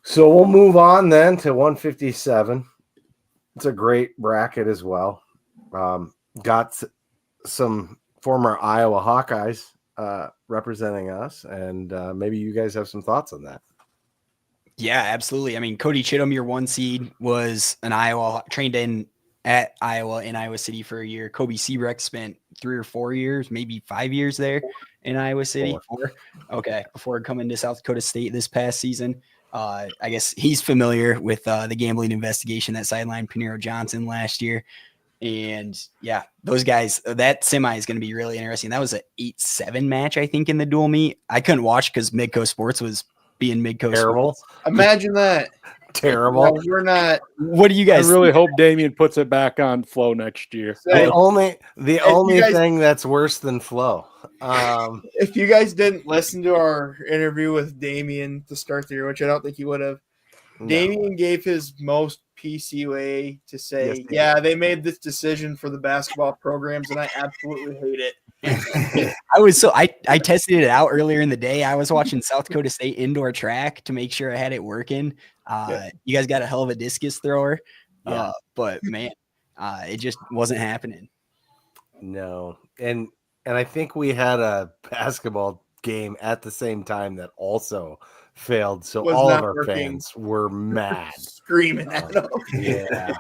So we'll move on then to 157. It's a great bracket as well. Got some former Iowa Hawkeyes representing us, and maybe you guys have some thoughts on that. Yeah, absolutely. I mean, Cody Chittum, your 1 seed, was an Iowa, trained at Iowa in Iowa City for a year. Kobe Seabrecht spent 3 or 4 years, maybe 5 years there in Iowa City. Okay, before coming to South Dakota State this past season. I guess he's familiar with the gambling investigation that sidelined Paniro Johnson last year. And yeah, those guys, that semi is going to be really interesting. That was an 8-7 match, I think, in the dual meet. I couldn't watch because Midco Sports was being Midco Terrible. Sports. Imagine that. Terrible. No, we're not. What do you guys I really hope Damien puts it back on Flow next year. The only guys- thing that's worse than Flow. If you guys didn't listen to our interview with Damien to start the year, which I don't think you would have, No. Damien gave his most PC way to say, Yes, he they made this decision for the basketball programs, and I absolutely hate it. I tested it out earlier in the day. I was watching South Dakota State indoor track to make sure I had it working. You guys got a hell of a discus thrower. Yeah. But man, it just wasn't happening. No. And I think we had a basketball game at the same time that also failed. So Was all of not our working. fans were mad. Screaming at them. Yeah,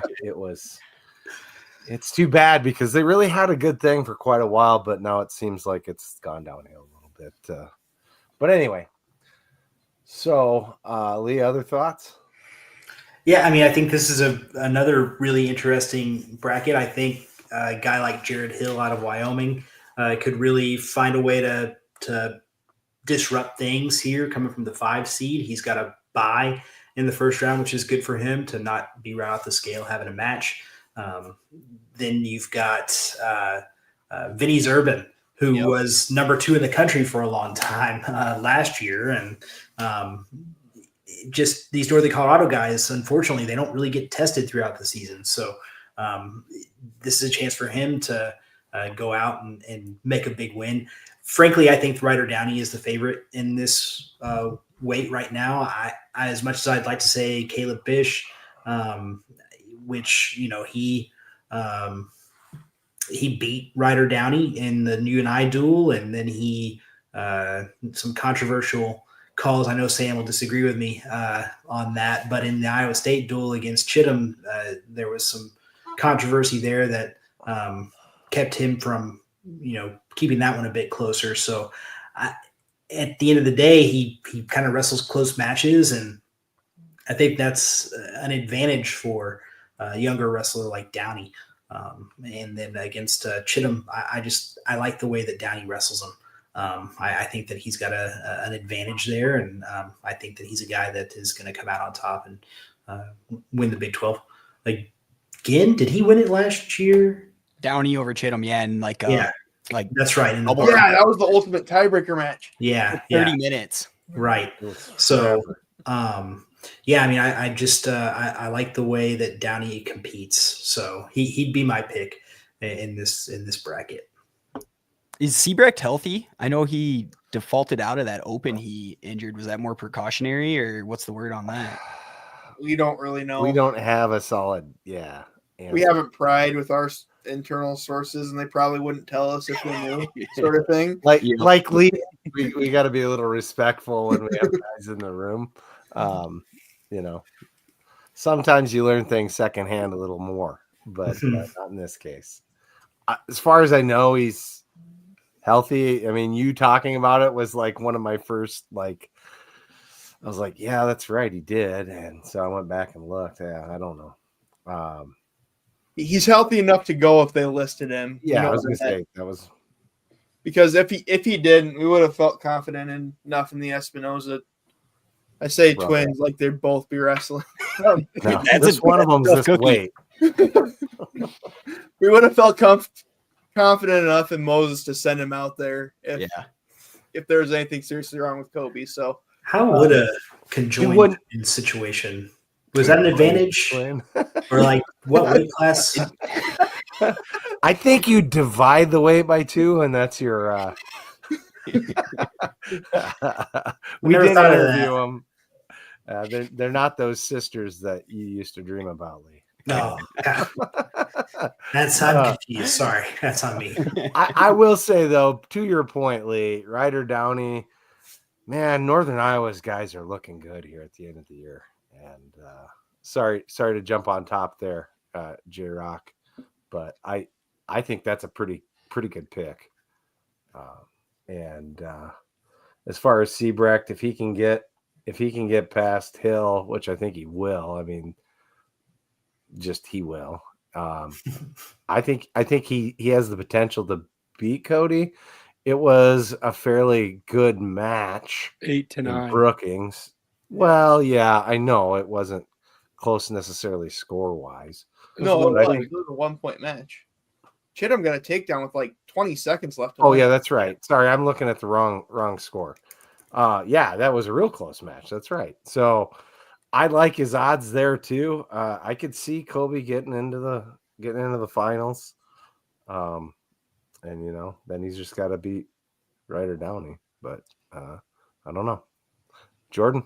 it's too bad because they really had a good thing for quite a while, but now it seems like it's gone downhill a little bit. But anyway, so Lee, other thoughts? Yeah, I mean, I think this is another really interesting bracket. I think a guy like Jared Hill out of Wyoming could really find a way to disrupt things here coming from the 5 seed. He's got a bye in the first round, which is good for him to not be right off the scale having a match. Then you've got Vinny Zurban, who was number 2 in the country for a long time last year. And just these Northern Colorado guys, unfortunately, they don't really get tested throughout the season. So this is a chance for him to go out and make a big win. Frankly, I think Ryder Downey is the favorite in this weight right now. I as much as I'd like to say Caleb Bish, which, he beat Ryder Downey in the New and I duel, and then he some controversial calls. I know Sam will disagree with me on that, but in the Iowa State duel against Chittum, there was some controversy there that kept him from, keeping that one a bit closer. So at the end of the day, he kind of wrestles close matches, and I think that's an advantage for a younger wrestler like Downey. And then against Chittum, I like the way that Downey wrestles him. I think that he's got an advantage there, and I think that he's a guy that is going to come out on top and win the Big 12. Again, did he win it last year? Downey over Chittum, and that's right. Yeah, that was the ultimate tiebreaker match. Yeah, 30 minutes. Right. So, yeah, I mean, I just I like the way that Downey competes. So he'd be my pick in this bracket. Is Siebrecht healthy? I know he defaulted out of that open he injured. Was that more precautionary, or what's the word on that? We don't really know. We don't have a solid, answer. We haven't pried with our internal sources, and they probably wouldn't tell us if we knew, sort of thing. Like Lee, we got to be a little respectful when we have guys in the room. Sometimes you learn things secondhand a little more, but not in this case. As far as I know, he's healthy. I mean, you talking about it was like one of my first, I was like, yeah, that's right, he did. And so I went back and looked. Yeah, I don't know. He's healthy enough to go if they listed him. Yeah, I was going to say that was because if he didn't, we would have felt confident enough in the Espinoza. I say twins like they'd both be wrestling. No, that's one of them's this weight. We would have felt confident enough in Moses to send him out there if there was anything seriously wrong with Kobe. So how would a conjoined situation? Was that an advantage? Or what weight class? I think you divide the weight by 2, and that's your. We didn't interview them. They're not those sisters that you used to dream about, Lee. No, I'm confused. Sorry, that's on me. I will say though, to your point, Lee, Ryder Downey, man, Northern Iowa's guys are looking good here at the end of the year. And sorry to jump on top there, J-Rock, but I think that's a pretty good pick. And as far as Siebrecht, if he can get past Hill, which I think he will, I mean, just he will. I think he has the potential to beat Cody. It was a fairly good match. 8-9 Brookings. Well, yeah, I know it wasn't close necessarily score wise. No, it was a 1-point match. Chittum got a takedown with 20 seconds left. Oh yeah, that's right. Sorry, I'm looking at the wrong score. Yeah, that was a real close match. That's right. So I like his odds there too. I could see Kobe getting into the finals. and then he's just got to beat Ryder Downey. But I don't know. Jordan?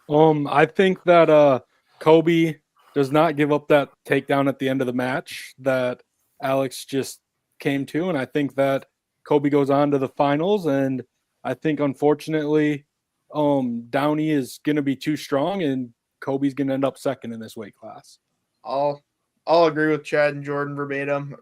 I think that Kobe does not give up that takedown at the end of the match that Alex just came to, and I think that Kobe goes on to the finals, and I think unfortunately Downey is going to be too strong, and Kobe's going to end up second in this weight class. I'll agree with Chad and Jordan verbatim.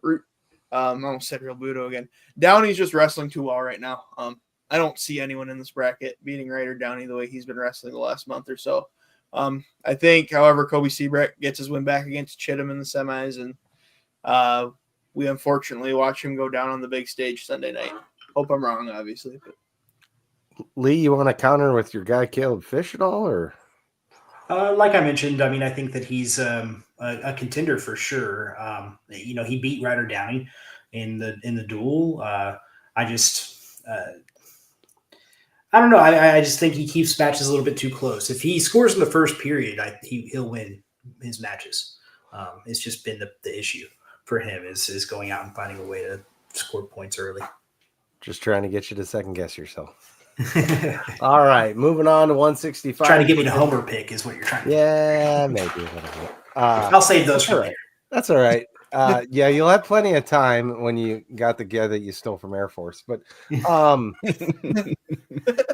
I almost said Real Budo again. Downey's just wrestling too well right now. I don't see anyone in this bracket beating Ryder Downey the way he's been wrestling the last month or so. I think, however, Kobe Seabrecht gets his win back against Chittum in the semis, and we unfortunately watch him go down on the big stage Sunday night. Hope I'm wrong, obviously. But Lee, you want to counter with your guy Caleb Fish at all, or? Like I mentioned, I mean, I think that he's a contender for sure. He beat Ryder Downey in the duel. I don't know. I just think he keeps matches a little bit too close. If he scores in the first period, he'll win his matches. It's just been the issue for him is going out and finding a way to score points early. Just trying to get you to second guess yourself. All right, moving on to 165. Trying to get me to homer pick is what you're trying to do. Yeah, maybe. I'll save those for right. later. That's all right. Yeah, you'll have plenty of time when you got the gear that you stole from Air Force. But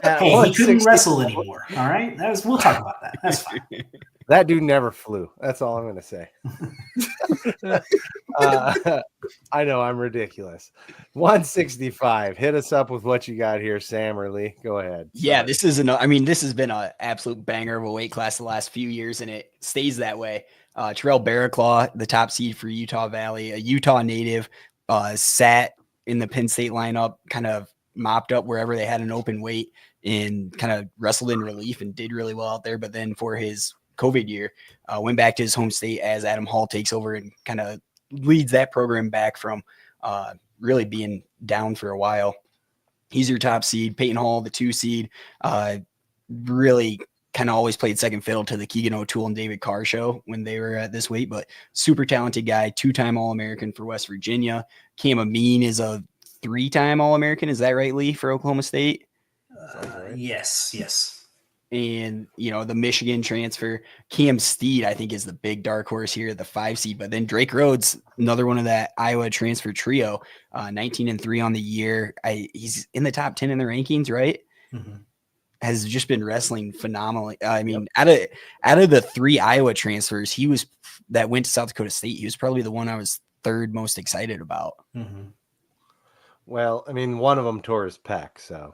Hey, he couldn't wrestle anymore. All right, we'll talk about that. That's fine. That dude never flew. That's all I'm going to say. I know I'm ridiculous. 165. Hit us up with what you got here, Sam or Lee. Go ahead. Yeah, this has been an absolute banger of a weight class the last few years, and it stays that way. Terrell Barraclaw, the top seed for Utah Valley, a Utah native, sat in the Penn State lineup, kind of mopped up wherever they had an open weight and kind of wrestled in relief and did really well out there. But then for his COVID year, went back to his home state as Adam Hall takes over and kind of leads that program back from really being down for a while. He's your top seed. Peyton Hall, the 2 seed, really kind of always played second fiddle to the Keegan O'Toole and David Carr show when they were at this weight, but super talented guy, 2-time All-American for West Virginia. Cam Amin is a 3-time All-American. Is that right, Lee, for Oklahoma State? Yes. And, the Michigan transfer, Cam Steed, I think, is the big dark horse here, the 5 seed. But then Drake Rhodes, another one of that Iowa transfer trio, 19-3 on the year. He's in the top 10 in the rankings, right? Mm-hmm. Has just been wrestling phenomenally. I mean, out of the 3 Iowa transfers, that went to South Dakota State, he was probably the one I was third most excited about. Mm-hmm. Well, I mean, one of them tore his pec, so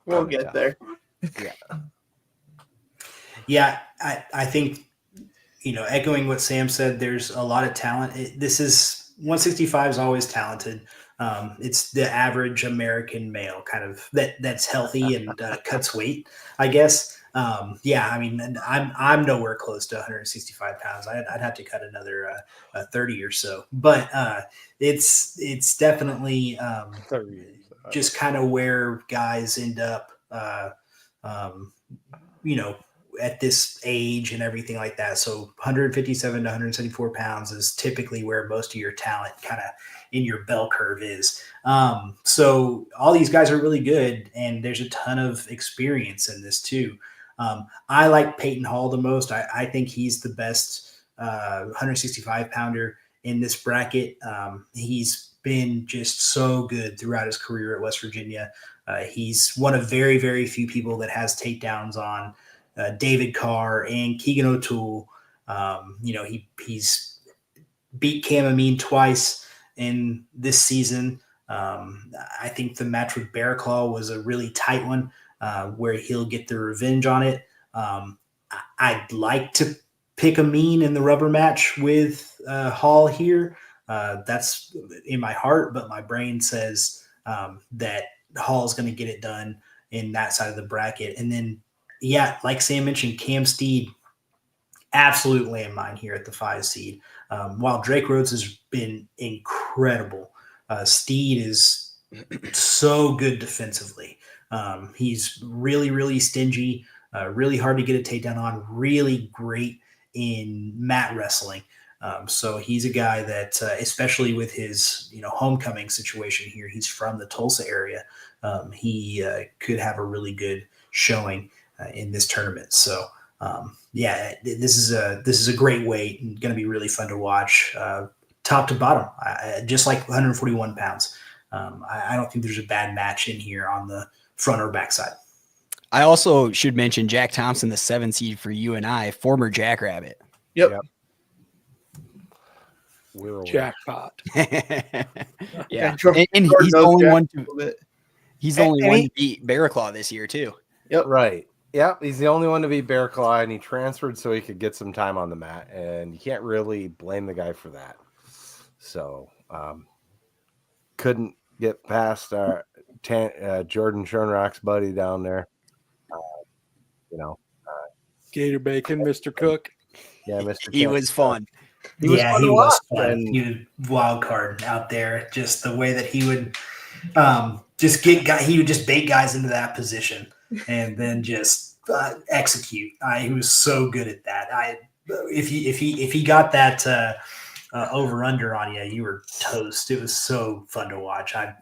we'll get there. Yeah, I think, echoing what Sam said, there's a lot of talent. 165 is always talented. It's the average American male kind of that's healthy and cuts weight, I guess. I mean, I'm nowhere close to 165 pounds. I'd have to cut another 30 or so, but it's definitely just kind of where guys end up, at this age and everything like that. So 157 to 174 pounds is typically where most of your talent kind of in your bell curve is. So all these guys are really good, and there's a ton of experience in this too. I like Peyton Hall the most. I think he's the best 165 pounder in this bracket. He's been just so good throughout his career at West Virginia. He's one of very, very few people that has takedowns on David Carr and Keegan O'Toole. He's beat Cam Amin twice in this season. I think the match with Barraclaw was a really tight one where he'll get the revenge on it. I'd like to pick Amin in the rubber match with Hall here. That's in my heart, but my brain says that Hall's going to get it done in that side of the bracket. And then, like Sam mentioned, Cam Steed, absolute landmine here at the 5 seed. While Drake Rhodes has been incredible, Steed is so good defensively. He's really, really stingy, really hard to get a takedown on, really great in mat wrestling. So he's a guy that, especially with his homecoming situation here, he's from the Tulsa area. He could have a really good showing in this tournament. So this is a great weight and going to be really fun to watch, top to bottom, just like 141 pounds. I don't think there's a bad match in here on the front or back side. I also should mention Jack Thompson, the 7 seed for you and I, former Jackrabbit. Yep. Jackpot. Yeah. Jordan And he's the only one to bit. he's the only one to beat Bear Claw this year too. Yep. Right. Yep. He's the only one to beat Bear Claw, and he transferred so he could get some time on the mat. And you can't really blame the guy for that. So couldn't get past our Jordan Schoenrock's buddy down there. Gator Bacon, Mr. Cook. Yeah, Mr. He Kemp. was fun. He was fun. And He was wild card out there. Just the way that he would he would just bait guys into that position and then just execute. He was so good at that. If he got that over under on you, you were toast. It was so fun to watch. I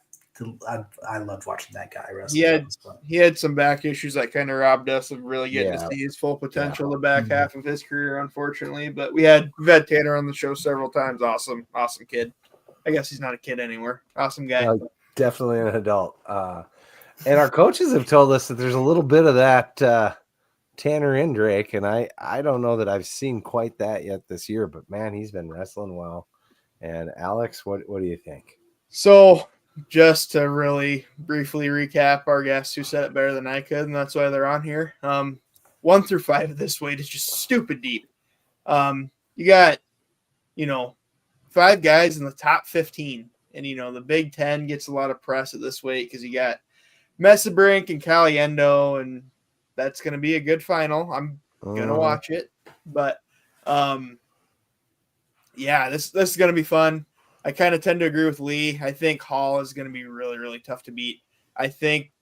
loved watching that guy wrestle. He had some back issues that kind of robbed us of really getting to see his full potential the back half of his career, unfortunately. But we've had Tanner on the show several times. Awesome kid. I guess he's not a kid anymore. Awesome guy. Definitely an adult. And our coaches have told us that there's a little bit of that Tanner in Drake, and I don't know that I've seen quite that yet this year, but man, he's been wrestling well. And Alex, what do you think? So just to really briefly recap our guests who said it better than I could, and that's why they're on here. 1 through 5 of this weight is just stupid deep. You got, 5 guys in the top 15, and the Big Ten gets a lot of press at this weight because you got Messabrink and Caliendo, and that's going to be a good final. I'm going to watch it, but this is going to be fun. I kind of tend to agree with Lee. I think Hall is going to be really, really tough to beat. I think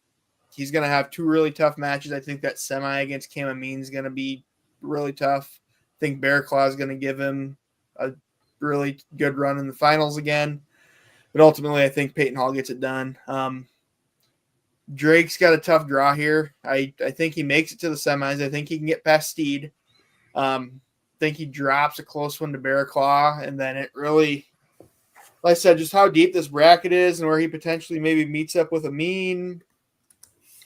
he's going to have 2 really tough matches. I think that semi against Cam Amin is going to be really tough. I think Bear Claw is going to give him a really good run in the finals again. But ultimately, I think Peyton Hall gets it done. Drake's got a tough draw here. I think he makes it to the semis. I think he can get past Steed. I think he drops a close one to Bear Claw, and then it really – like I said, just how deep this bracket is and where he potentially maybe meets up with Amin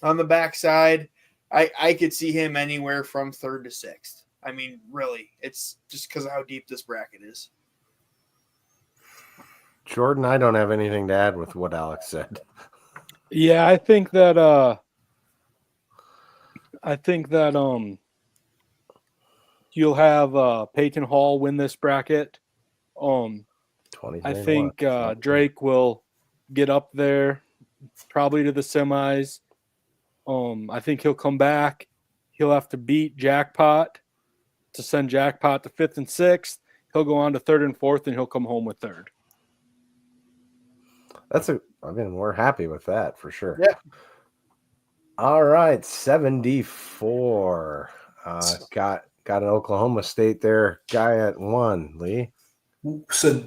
on the backside, I could see him anywhere from 3rd to 6th. I mean, really, it's just because of how deep this bracket is. Jordan, I don't have anything to add with what Alex said. Yeah, I think that you'll have Peyton Hall win this bracket. I think Drake will get up there, probably to the semis. I think he'll come back. He'll have to beat Jackpot to send Jackpot to 5th and 6th. He'll go on to 3rd and 4th, and he'll come home with 3rd. We're happy with that for sure. Yeah. All right, 74. Got an Oklahoma State there guy at 1, Lee. So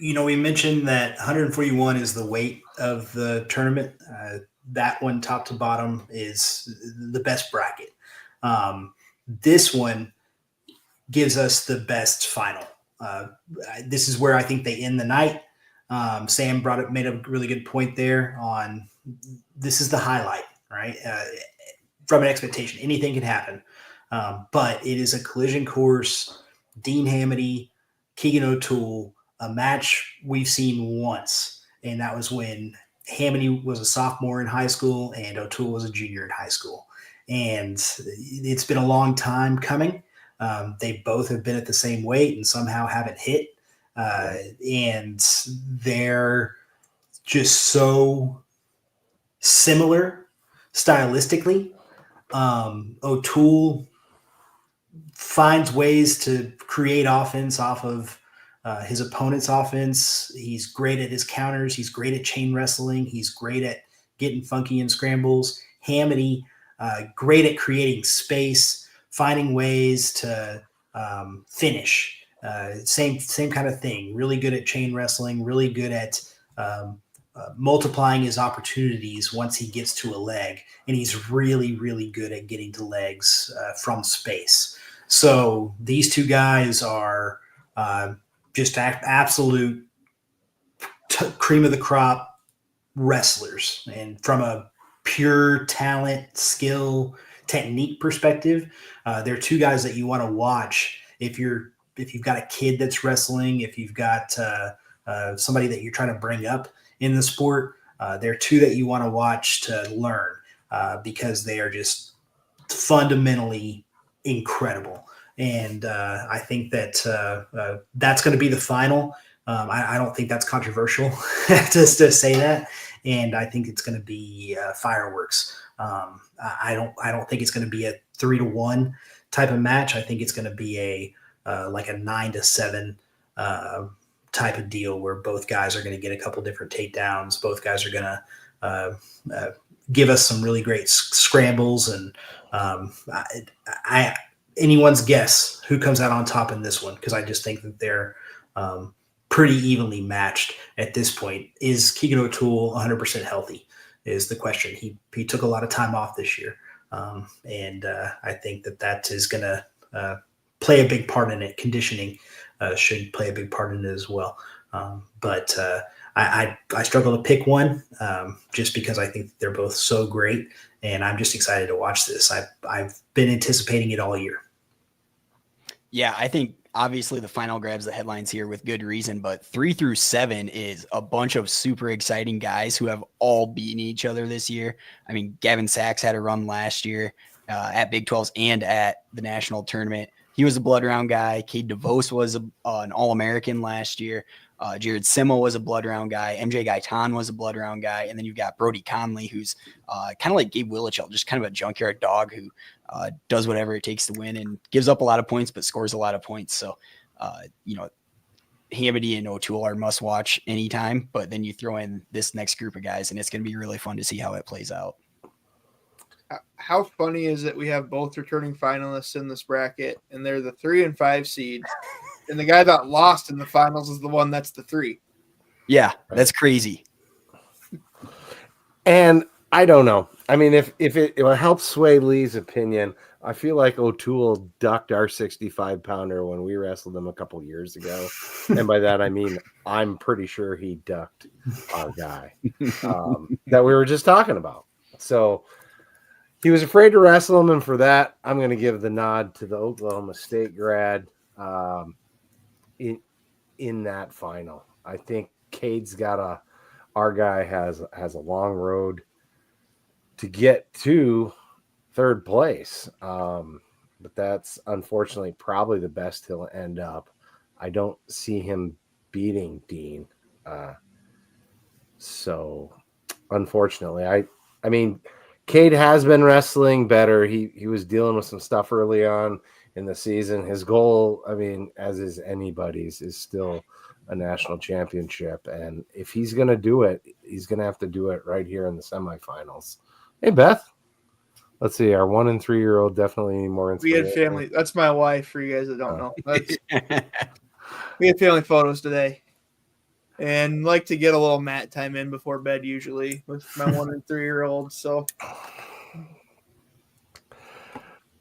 we mentioned that 141 is the weight of the tournament. That one, top to bottom, is the best bracket. This one gives us the best final. This is where I think they end the night. Sam made a really good point there on this is the highlight, right? From an expectation, anything can happen. But it is a collision course. Dean Hamady, Keegan O'Toole, a match we've seen once, and that was when Hamady was a sophomore in high school and O'Toole was a junior in high school. And it's been a long time coming. They both have been at the same weight and somehow haven't hit. And they're just so similar stylistically. O'Toole finds ways to create offense off of his opponent's offense. He's great at his counters. He's great at chain wrestling. He's great at getting funky in scrambles. Hamady, great at creating space, finding ways to finish. Same kind of thing. Really good at chain wrestling. Really good at multiplying his opportunities once he gets to a leg, and he's really, really good at getting to legs from space. So these two guys are just absolute cream of the crop wrestlers, and from a pure talent, skill, technique perspective, they're two guys that you want to watch if you've got a kid that's wrestling, if you've got somebody that you're trying to bring up in the sport. They're two that you want to watch to learn because they are just fundamentally incredible. And I think that that's going to be the final. I don't think that's controversial just to say that. And I think it's going to be fireworks. I don't think it's going to be a 3-1 type of match. I think it's going to be like a 9-7 type of deal where both guys are going to get a couple different takedowns. Both guys are going to give us some really great scrambles, and anyone's guess who comes out on top in this one, because I just think that they're pretty evenly matched at this point. Is Keegan O'Toole 100% healthy is the question. He took a lot of time off this year, and I think that is going to play a big part in it. Conditioning should play a big part in it as well. But I struggle to pick one just because I think they're both so great, and I'm just excited to watch this. I've been anticipating it all year. Yeah, I think obviously the final grabs the headlines here with good reason, but 3 through 7 is a bunch of super exciting guys who have all beaten each other this year. I mean, Gavin Sachs had a run last year at Big 12's and at the national tournament. He was a blood round guy. Cade DeVos was an All-American last year. Jared Simmel was a blood round guy. MJ Gaitan was a blood round guy. And then you've got Brody Conley, who's kind of like Gabe Willichel, just kind of a junkyard dog who does whatever it takes to win and gives up a lot of points, but scores a lot of points. So, Hamady and O'Toole are must watch anytime, but then you throw in this next group of guys and it's going to be really fun to see how it plays out. How funny is it we have both returning finalists in this bracket, and they're the 3 and 5 seeds, and the guy that lost in the finals is the one that's the 3. Yeah, that's crazy. And I don't know. I mean, if it helps sway Lee's opinion, I feel like O'Toole ducked our 65-pounder when we wrestled him a couple years ago. And by that, I mean, I'm pretty sure he ducked our guy that we were just talking about. So he was afraid to wrestle him, and for that, I'm going to give the nod to the Oklahoma State grad in that final. I think Cade's got our guy has a long road to get to third place, but that's unfortunately probably the best he'll end up. I don't see him beating Dean, so unfortunately, I mean. Cade has been wrestling better. He was dealing with some stuff early on in the season. His goal, I mean, as is anybody's, is still a national championship. And if he's going to do it, he's going to have to do it right here in the semifinals. Hey, Beth. Let's see. Our 1 and 3-year-old definitely need more inspiration. We had family. That's my wife, for you guys that don't know. We had family photos today. And like to get a little mat time in before bed usually with my 1 and 3-year-old. So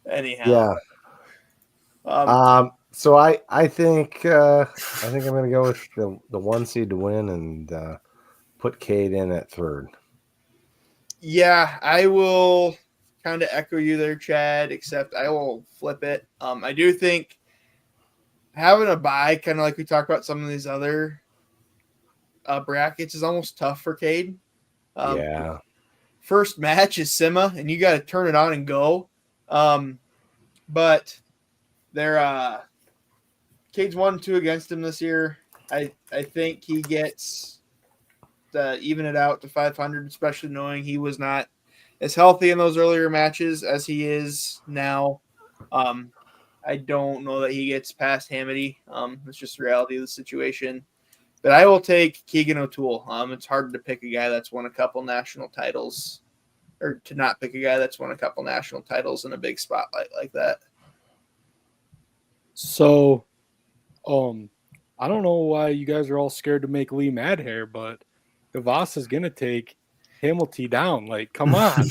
anyhow, yeah. So I think I'm going to go with the 1 seed to win and put Cade in at 3rd. Yeah, I will kind of echo you there, Chad. Except I will flip it. I do think having a bye, kind of like we talked about some of these other brackets, is almost tough for Cade. Yeah. First match is Sima, and you got to turn it on and go. But they're Cade's 1-2 against him this year. I think he gets to even it out to 500, especially knowing he was not as healthy in those earlier matches as he is now. I don't know that he gets past Hamady. It's just the reality of the situation. But I will take Keegan O'Toole. It's hard to pick a guy that's won a couple national titles, or to not pick a guy that's won a couple national titles in a big spotlight like that. So I don't know why you guys are all scared to make Lee mad here, but DeVos is gonna take Hamilton down. Like, come on.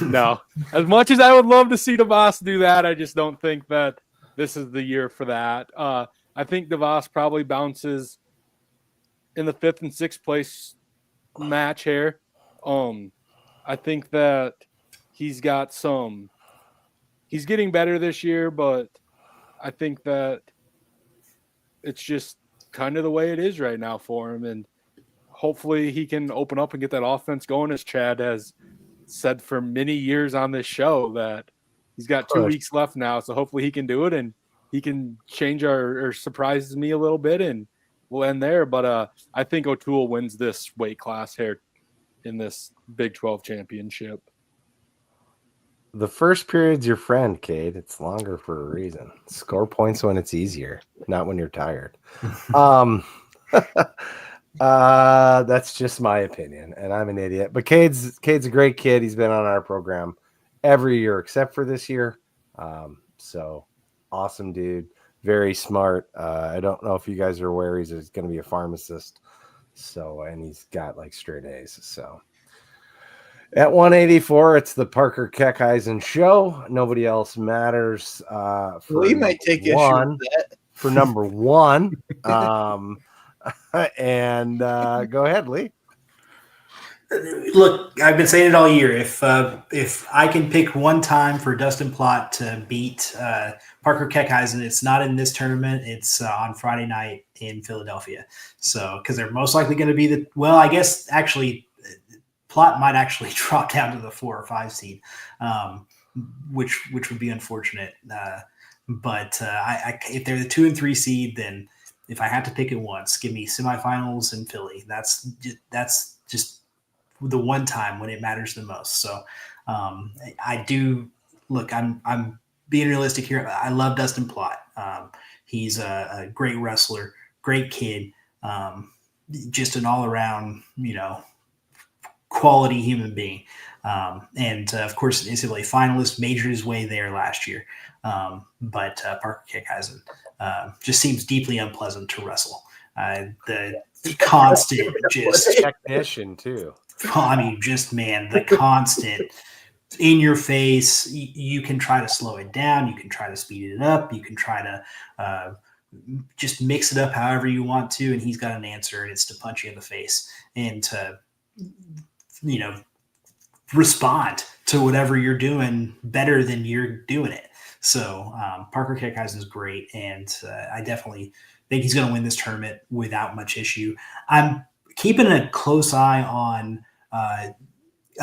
No. As much as I would love to see DeVos do that, I just don't think that this is the year for that. I think DeVos probably bounces in the 5th and 6th place match here. I think that he's getting better this year, but I think that it's just kind of the way it is right now for him. And hopefully he can open up and get that offense going, as Chad has said for many years on this show, that he's got 2 weeks left now. So hopefully he can do it and he can change or surprises me a little bit, and we'll end there. But I think O'Toole wins this weight class here in this Big 12 championship. The first period's your friend, Cade. It's longer for a reason. Score points when it's easier, not when you're tired. That's just my opinion, and I'm an idiot. But Cade's a great kid. He's been on our program every year except for this year. So awesome dude, very smart. I don't know if you guys are aware he's going to be a pharmacist. So, and he's got like straight A's. So at 184, it's the Parker Keckheisen show. Nobody else matters. We might take issue with that. For number one. And go ahead, Lee. Look, I've been saying it all year. If I can pick one time for Dustin Plott to beat Parker Keckheisen, it's not in this tournament. It's on Friday night in Philadelphia. So, because they're most likely going to be I guess actually Plott might actually drop down to the 4 or 5 seed, which would be unfortunate. But if they're the 2 and 3 seed, then if I had to pick it once, give me semifinals in Philly. That's just the one time when it matters the most. So I do look. I'm being realistic here. I love Dustin Plott. He's a great wrestler, great kid, just an all around quality human being. And of course, NCAA finalist, majored his way there last year. But Parker Keckheisen just seems deeply unpleasant to wrestle. The constant just technician too. I mean, the constant in your face. You can try to slow it down. You can try to speed it up. You can try to just mix it up however you want to. And he's got an answer, and it's to punch you in the face and to, respond to whatever you're doing better than you're doing it. So Parker Keckheisen is great, and I definitely think he's going to win this tournament without much issue. I'm keeping a close eye on a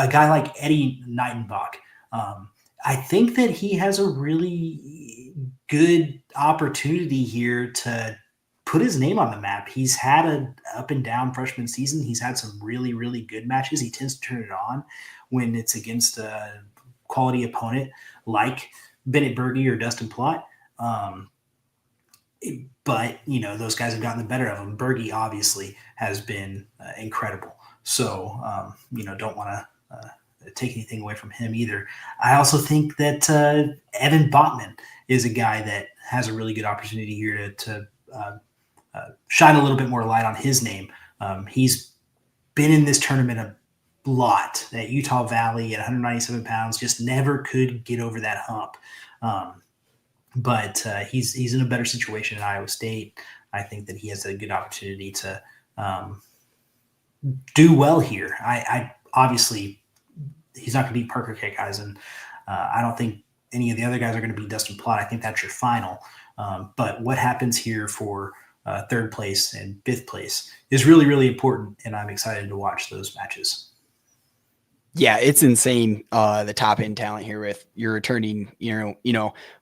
guy like Eddie Nightenbach. I think that he has a really good opportunity here to put his name on the map. He's had an up and down freshman season. He's had some really, really good matches. He tends to turn it on when it's against a quality opponent like Bennett Berge or Dustin Plott. But, those guys have gotten the better of him. Berge obviously has been incredible. So, don't want to take anything away from him either. I also think that Evan Botman is a guy that has a really good opportunity here to shine a little bit more light on his name. He's been in this tournament a lot at Utah Valley at 197 pounds, just never could get over that hump. But he's in a better situation at Iowa State. I think that he has a good opportunity to do well here. I obviously he's not going to beat Parker Keckheisen. I don't think any of the other guys are going to beat Dustin Plott. I think that's your final. But what happens here for third place and fifth place is really, really important, and I'm excited to watch those matches. Yeah, it's insane. The top end talent here with your returning,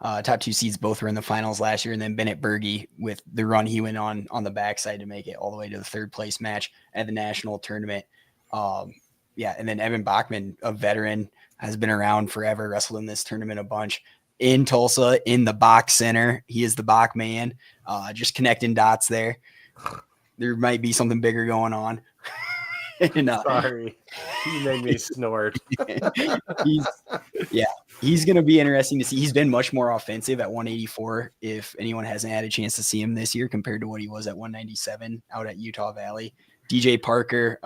top 2 seeds both were in the finals last year, and then Bennett Berge with the run he went on the backside to make it all the way to the third place match at the national tournament. And then Evan Bachman, a veteran, has been around forever, wrestled in this tournament a bunch in Tulsa in the BOK Center. He is the BOK man. Just connecting dots there. There might be something bigger going on. And, Sorry, he made me snort. he's going to be interesting to see. He's been much more offensive at 184. If anyone hasn't had a chance to see him this year compared to what he was at 197 out at Utah Valley. DJ Parker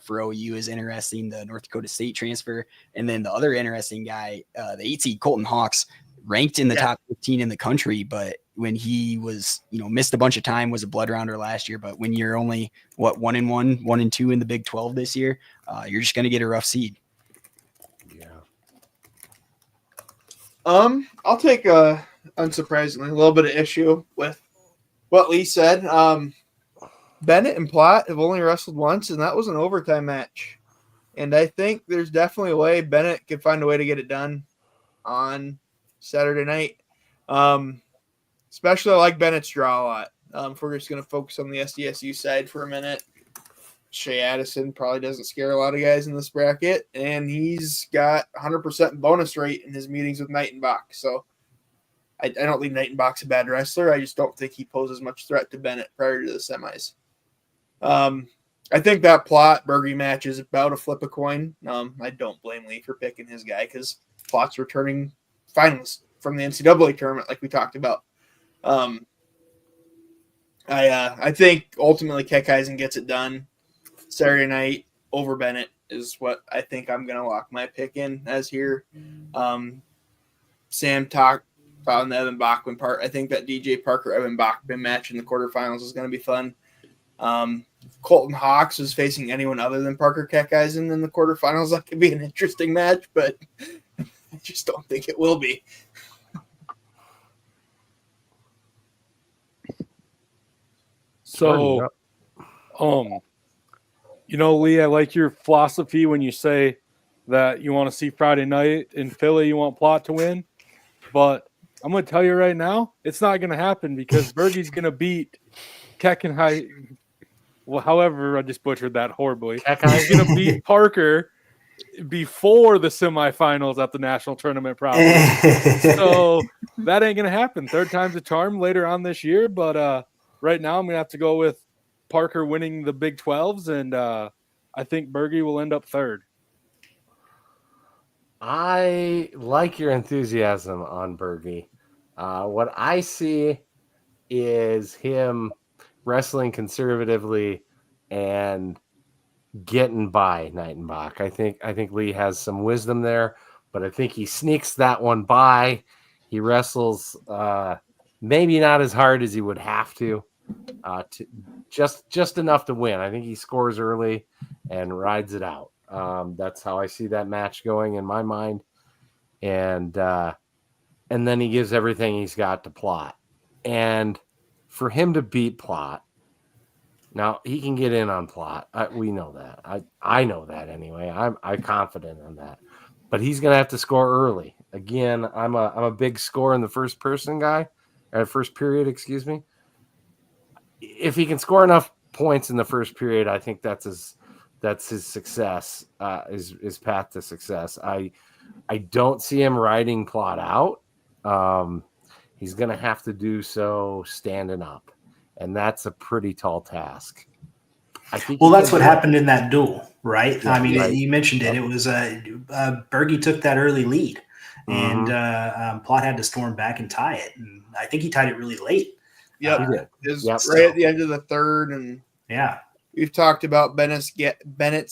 for OU is interesting, the North Dakota State transfer. And then the other interesting guy, the 8 seed Colton Hawks, ranked in the top 15 in the country, but when he was, missed a bunch of time, was a blood rounder last year. But when you're only 1-1, 1-2 in the Big 12 this year, you're just going to get a rough seed. Yeah. I'll take unsurprisingly a little bit of issue with what Lee said. Bennett and Platt have only wrestled once, and that was an overtime match. And I think there's definitely a way Bennett could find a way to get it done on Saturday night. Especially I like Bennett's draw a lot. If we're just going to focus on the SDSU side for a minute, Shea Addison probably doesn't scare a lot of guys in this bracket, and he's got 100% bonus rate in his meetings with Knightenbach. So I don't think Knightenbach's a bad wrestler. I just don't think he poses much threat to Bennett prior to the semis. I think that Plot Berge match is about a flip a coin. I don't blame Lee for picking his guy because Plot's returning finalist from the NCAA tournament, like we talked about. I think ultimately Keckeisen gets it done Saturday night over Bennett is what I think I'm going to lock my pick in as here. Sam talked about the Evan Bachman part. I think that DJ Parker Evan Bachman match in the quarterfinals is going to be fun. Colton Hawks is facing anyone other than Parker Keckeisen in the quarterfinals. That could be an interesting match, but I just don't think it will be. So, Lee, I like your philosophy when you say that you want to see Friday night in Philly, you want Plot to win. But I'm going to tell you right now, it's not going to happen because Berge's going to beat Keckenheim. Well, however, I just butchered that horribly. He's going to beat Parker before the semifinals at the national tournament, probably. So that ain't going to happen. Third time's a charm later on this year, but right now I'm going to have to go with Parker winning the Big 12's, and I think Berge will end up third. I like your enthusiasm on Berge. What I see is him wrestling conservatively and getting by Knightenbach. I think Lee has some wisdom there, but I think he sneaks that one by. He wrestles maybe not as hard as he would have to just enough to win. I think he scores early and rides it out. That's how I see that match going in my mind. And then he gives everything he's got to Plot. And for him to beat Plot, now he can get in on Plot. We know that. I know that anyway. I'm confident in that. But he's going to have to score early. Again, I'm a big score in the first person guy, or first period, excuse me. If he can score enough points in the first period, I think that's his success, his path to success. I don't see him riding Plot out. He's going to have to do so standing up, and that's a pretty tall task. I think. Well, that's what happened in that duel, right? Yeah, I mean, right. You mentioned it. It was Berge took that early lead, and Plot had to storm back and tie it. And I think he tied it really late. Yep, he did. It was Yep. right at the end of the third, and yeah, we've talked about Bennett's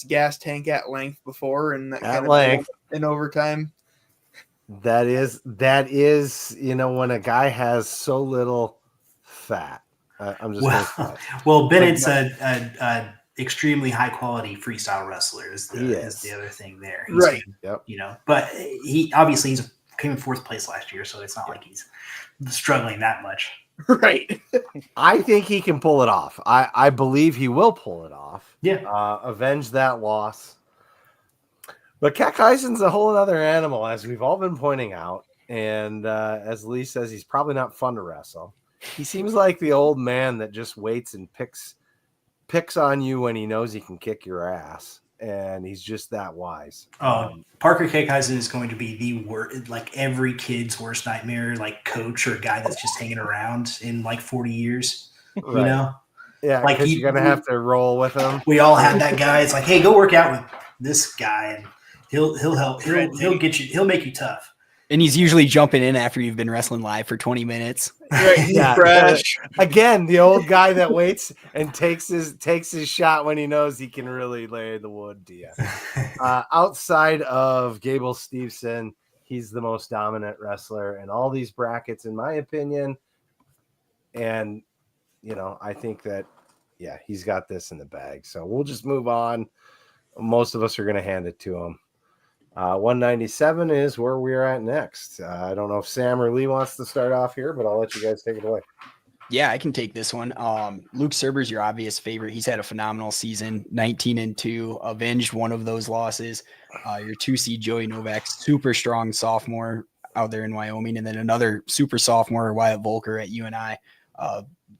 gas tank at length before, and that kind of in overtime. That is, when a guy has so little fat. I'm just well, Bennett's a extremely high quality freestyle wrestler is the other thing there. He's right. But he obviously came in fourth place last year, so it's not like he's struggling that much. Right. I think he can pull it off. I believe he will pull it off. Yeah. Avenge that loss. But Keckeisen's a whole other animal, as we've all been pointing out. And as Lee says, he's probably not fun to wrestle. He seems like the old man that just waits and picks on you when he knows he can kick your ass. And he's just that wise. Parker Keckeisen is going to be the worst, like every kid's worst nightmare, like coach or guy that's just hanging around in like 40 years, right. Yeah, Like because you're gonna have to roll with him. We all had that guy. It's like, hey, go work out with this guy, and he'll help. He'll get you. He'll make you tough. And he's usually jumping in after you've been wrestling live for 20 minutes. Right, he's Yeah, fresh. Again, the old guy that waits and takes his shot when he knows he can really lay the wood to you. Outside of Gable Steveson, he's the most dominant wrestler in all these brackets, in my opinion. And I think that he's got this in the bag. So we'll just move on. Most of us are going to hand it to him. 197 is where we're at next. I don't know if Sam or Lee wants to start off here, but I'll let you guys take it away. Yeah, I can take this one. Luke Serber's your obvious favorite. He's had a phenomenal season, 19-2, avenged one of those losses. Your 2 seed Joey Novak, super strong sophomore out there in Wyoming, and then another super sophomore, Wyatt Volker at UNI.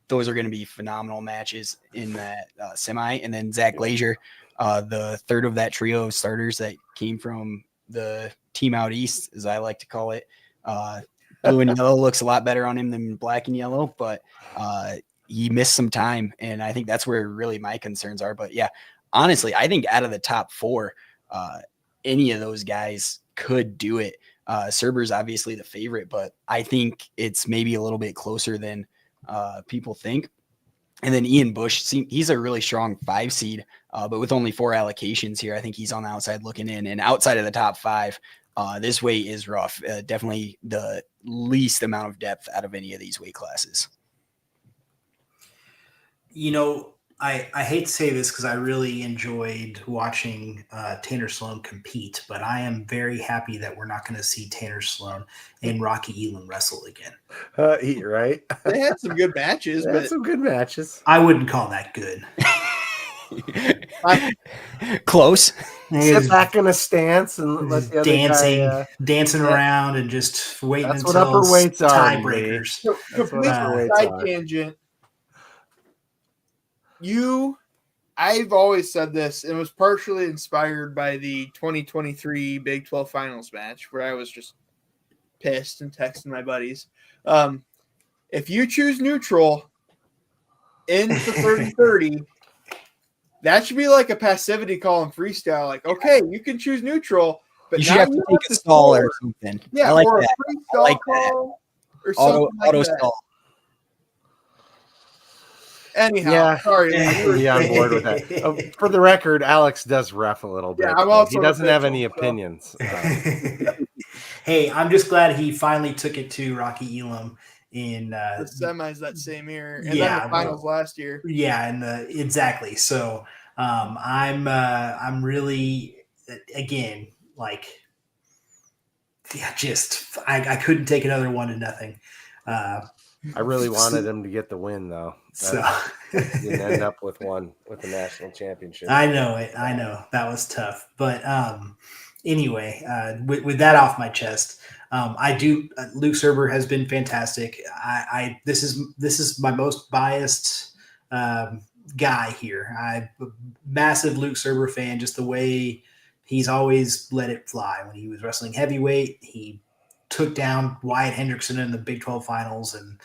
Those are going to be phenomenal matches in that semi. And then Zach Glazier, the third of that trio of starters that came from the team out east, as I like to call it. Blue and yellow looks a lot better on him than black and yellow, but he missed some time, and I think that's where really my concerns are. But yeah, honestly, I think out of the top 4, any of those guys could do it. Serber's obviously the favorite, but I think it's maybe a little bit closer than people think. And then Ian Bush, he's a really strong 5 seed, but with only 4 allocations here, I think he's on the outside looking in. And outside of the top 5, this weight is rough. Definitely the least amount of depth out of any of these weight classes. I hate to say this because I really enjoyed watching Tanner Sloan compete, but I am very happy that we're not going to see Tanner Sloan and Rocky Elam wrestle again. Right? They had some good matches, They had some good matches. I wouldn't call that good. Close. Sit back in a stance and let the other dancing around and just waiting that's until what upper weights are, tiebreakers. Complete side tangent. I've always said this, and it was partially inspired by the 2023 Big 12 Finals match where I was just pissed and texting my buddies. If you choose neutral in the 30-30, that should be like a passivity call in freestyle. Like, okay, you can choose neutral, but you should have to take a stall or something. Yeah, I like or that. a freestyle call or something auto like that. stall. Anyhow, sorry. I be on board with that. For the record, Alex does ref a little bit. Yeah, I'm also he doesn't have any official, so. opinions. Hey, I'm just glad he finally took it to Rocky Elam in the semis that same year, and yeah, then the finals last year. Yeah, and exactly. So I'm really, again, like, yeah, just I couldn't take another 1-0. I really wanted him to get the win, though. So didn't end up with the national championship. I know it. I know that was tough, but anyway, with that off my chest, I do. Luke Serber has been fantastic. This is my most biased guy here. I'm a massive Luke Serber fan. Just the way he's always let it fly. When he was wrestling heavyweight, he took down Wyatt Hendrickson in the Big 12 finals and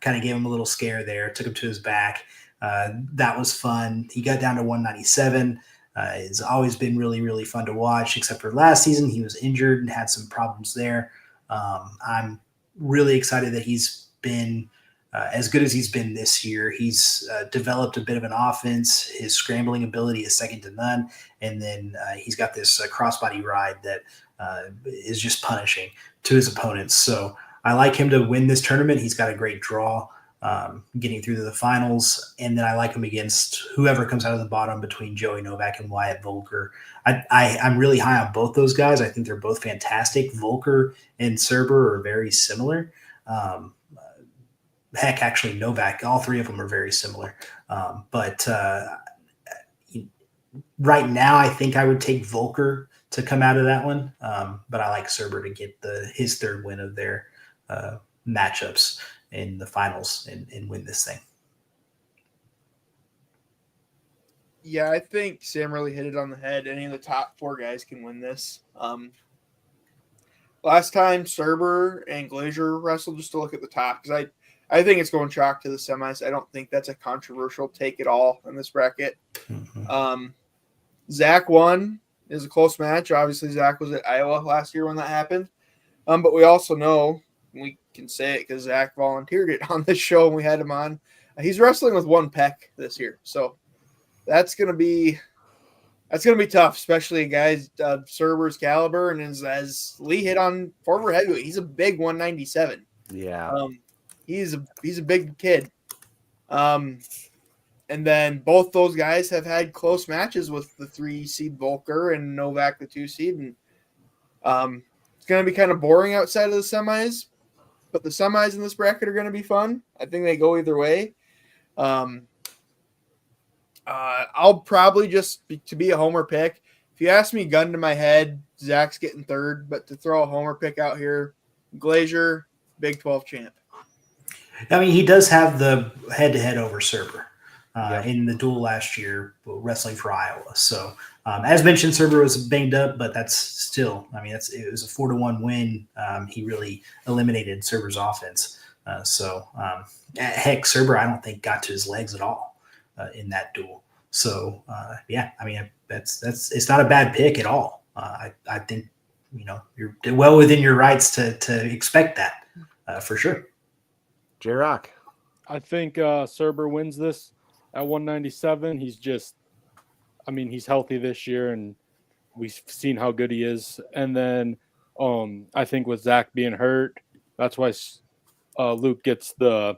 kind of gave him a little scare there, took him to his back. That was fun. He got down to 197. It's always been really, really fun to watch, except for last season. He was injured and had some problems there. I'm really excited that he's been as good as he's been this year. He's developed a bit of an offense. His scrambling ability is second to none. And then he's got this crossbody ride that is just punishing to his opponents. So I like him to win this tournament. He's got a great draw getting through to the finals. And then I like him against whoever comes out of the bottom between Joey Novak and Wyatt Volker. I'm really high on both those guys. I think they're both fantastic. Volker and Serber are very similar. Heck, actually, Novak, all three of them are very similar. But right now, I think I would take Volker to come out of that one. But I like Serber to get his third win of their matchups in the finals and win this thing. Yeah, I think Sam really hit it on the head. Any of the top 4 guys can win this. Last time Serber and Glazier wrestled, just to look at the top, because I think it's going chalk to the semis. I don't think that's a controversial take at all in this bracket. Zach won. It was a close match. Obviously, Zach was at Iowa last year when that happened. But we also know, we can say it because Zach volunteered it on this show and we had him on. He's wrestling with one pec this year. So that's gonna be tough, especially a guy's Serber's caliber. And as Lee hit on, former heavyweight, he's a big 197. Yeah. He's a big kid. And then both those guys have had close matches with the 3 seed Volker and Novak, the 2 seed. And it's going to be kind of boring outside of the semis, but the semis in this bracket are going to be fun. I think they go either way. I'll probably to be a homer pick. If you ask me, gun to my head, Zach's getting third, but to throw a homer pick out here, Glazier, Big 12 champ. I mean, he does have the head-to-head over Serber in the duel last year, wrestling for Iowa. So, as mentioned, Serber was banged up, but that's still, I mean, it was a 4-1 win. He really eliminated Serber's offense. Heck, Serber, I don't think got to his legs at all in that duel. So, I mean, it's not a bad pick at all. I think, you're well within your rights to expect that for sure. J-Rock. I think Serber wins this at 197. He's healthy this year, and we've seen how good he is. And then I think with Zach being hurt, that's why Luke gets the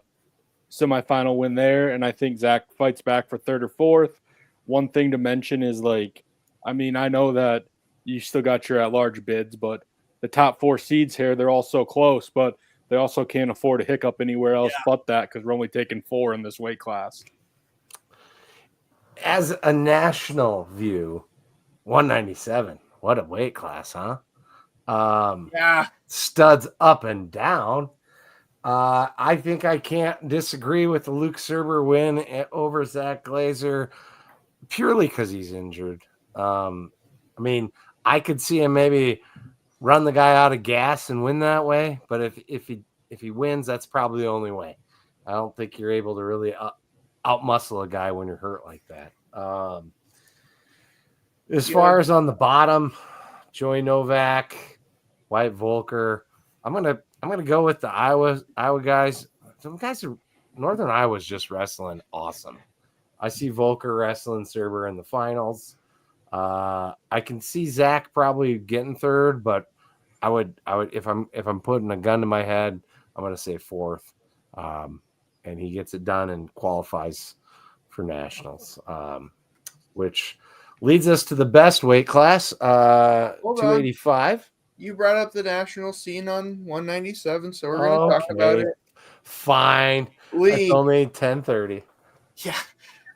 semifinal win there. And I think Zach fights back for third or fourth. One thing to mention is, I know that you still got your at-large bids, but the top 4 seeds here, they're all so close, but they also can't afford a hiccup anywhere else but that because we're only taking 4 in this weight class. As a national view, 197. What a weight class, huh? Studs up and down. I think I can't disagree with the Luke Serber win over Zach Glazier purely because he's injured. I could see him maybe run the guy out of gas and win that way, but if he wins, that's probably the only way. I don't think you're able to really outmuscle a guy when you're hurt like that. As far as on the bottom, Joey Novak, Wyatt Volker, I'm gonna go with the Iowa guys. Some guys are Northern Iowa's just wrestling awesome. I see Volker wrestling Serber in the finals. I can see Zach probably getting third, but I would if I'm putting a gun to my head, I'm gonna say fourth. And he gets it done and qualifies for nationals, which leads us to the best weight class, 285. You brought up the national scene on 197, so we're going to talk about it. Fine. Lee, it's only 10:30. Yeah.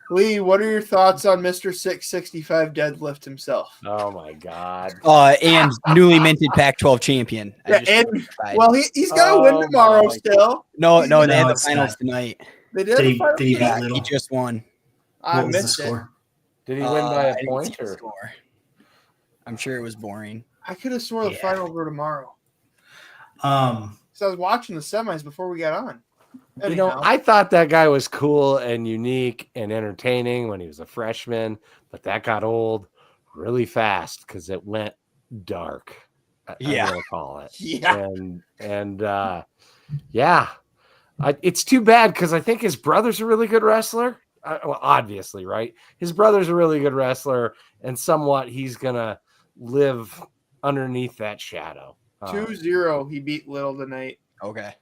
Lee, what are your thoughts on Mr. 665 deadlift himself? Oh, my God. And newly minted Pac-12 champion. He's got to win tomorrow still. No, they have the finals tonight. They did he beat Little? He just won. I What was the missed it. score? Did he win by I a didn't point? see the Or? score. I'm sure it was boring. I could have sworn the finals were tomorrow. So I was watching the semis before we got on. Anyhow. I thought that guy was cool and unique and entertaining when he was a freshman, but that got old really fast because it went dark. I'm gonna call it. It's too bad because I think his brother's a really good wrestler. Obviously, right? His brother's a really good wrestler, and somewhat he's gonna live underneath that shadow. 2-0, he beat Little tonight. Okay.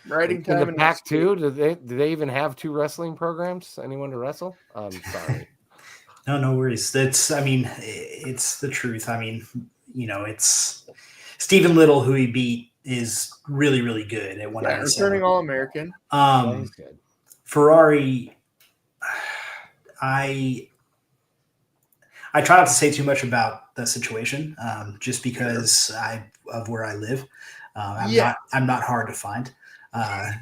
Writing time in the Pac-2, do they even have 2 wrestling programs? Anyone to wrestle? I'm sorry. No worries. It's the truth. It's Stephen Little, who he beat, is really, really good at 197. Returning All-American. He's good. Ferrari, I try not to say too much about the situation, just because of where I live. I'm not hard to find. And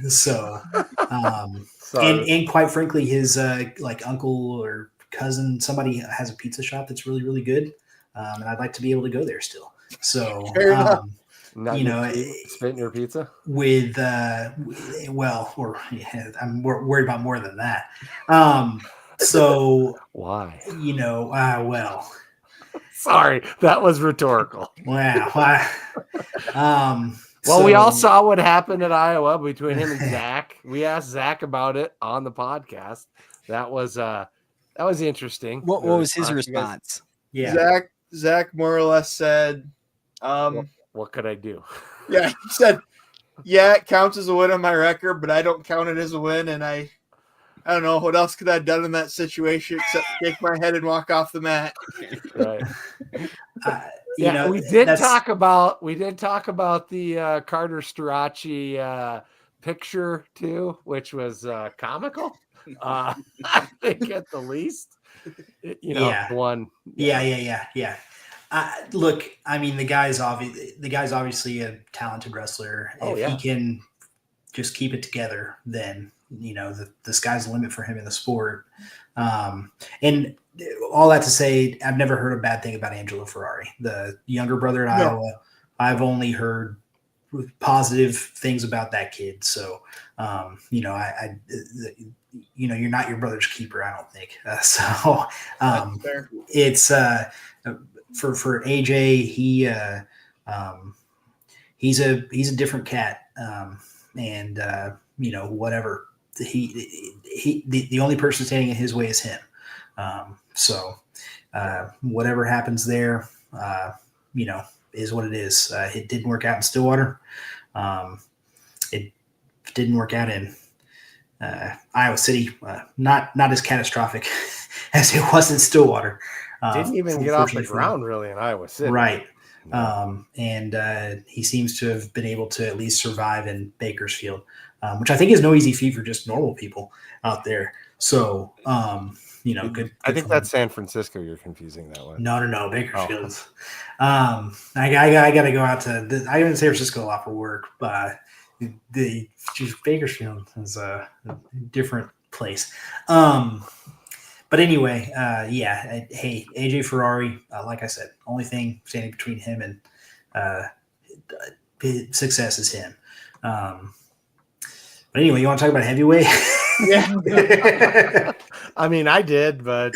quite frankly, his uncle or cousin, somebody has a pizza shop that's really, really good. And I'd like to be able to go there still. So, Not you your know, spit in your pizza. with I'm worried about more than that. So Why? well, Sorry, that was rhetorical. wow. Well, we all So, saw what happened at Iowa between him and Zach. We asked Zach about it on the podcast. That was interesting. What The was his you guys- response? yeah. Zach more or less said, What could I do? yeah, he said, yeah, it counts as a win on my record, but I don't count it as a win. And I don't know what else could I have done in that situation except shake my head and walk off the mat. Right. Yeah, we did talk about the Carter Strachey picture too, which was comical. I think at the least, Yeah. one. Yeah. Look, I mean, the guy's obviously a talented wrestler. If he can just keep it together, then the sky's the limit for him in the sport. And all that to say, I've never heard a bad thing about Angelo Ferrari, the younger brother at Iowa. I've only heard positive things about that kid. So, you're not your brother's keeper, I don't think. It's for AJ, he's a different cat. And whatever the only person standing in his way is him. Whatever happens there, is what it is. It didn't work out in Stillwater. It didn't work out in Iowa City. Not as catastrophic as it was in Stillwater. Didn't even get off the ground really in Iowa City. Right. And he seems to have been able to at least survive in Bakersfield, which I think is no easy feat for just normal people out there. So, good. I think that's San Francisco. You're confusing that one. No, Bakersfield. I got to go out to. I go to San Francisco a lot for work, but Bakersfield is a different place. But anyway, hey, AJ Ferrari, like I said, only thing standing between him and success is him. But anyway, you want to talk about heavyweight? Yeah. I mean, I did, but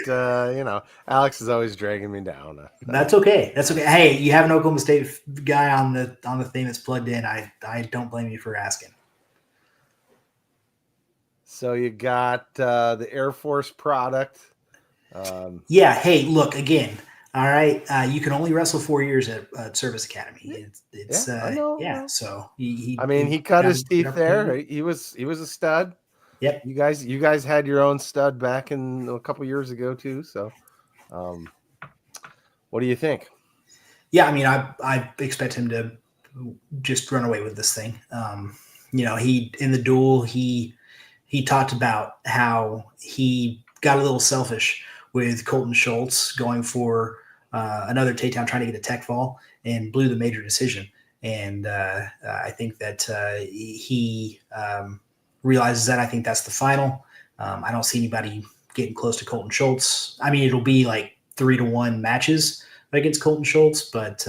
Alex is always dragging me down. That's okay. Hey, you have an Oklahoma State guy on the thing that's plugged in. I don't blame you for asking. So you got the Air Force product. Hey, look again. All right, you can only wrestle 4 years at Service Academy. I know. So he cut his teeth there. He was a stud. Yep. You guys had your own stud back in a couple years ago too. So, what do you think? Yeah, I mean, I expect him to just run away with this thing. He in the duel he talked about how he got a little selfish with Colton Schultz going for another takedown, trying to get a tech fall, and blew the major decision. And I think that he realizes that. I think that's the final. I don't see anybody getting close to Colton Schultz. I mean, it'll be like 3-1 matches against Colton Schultz, but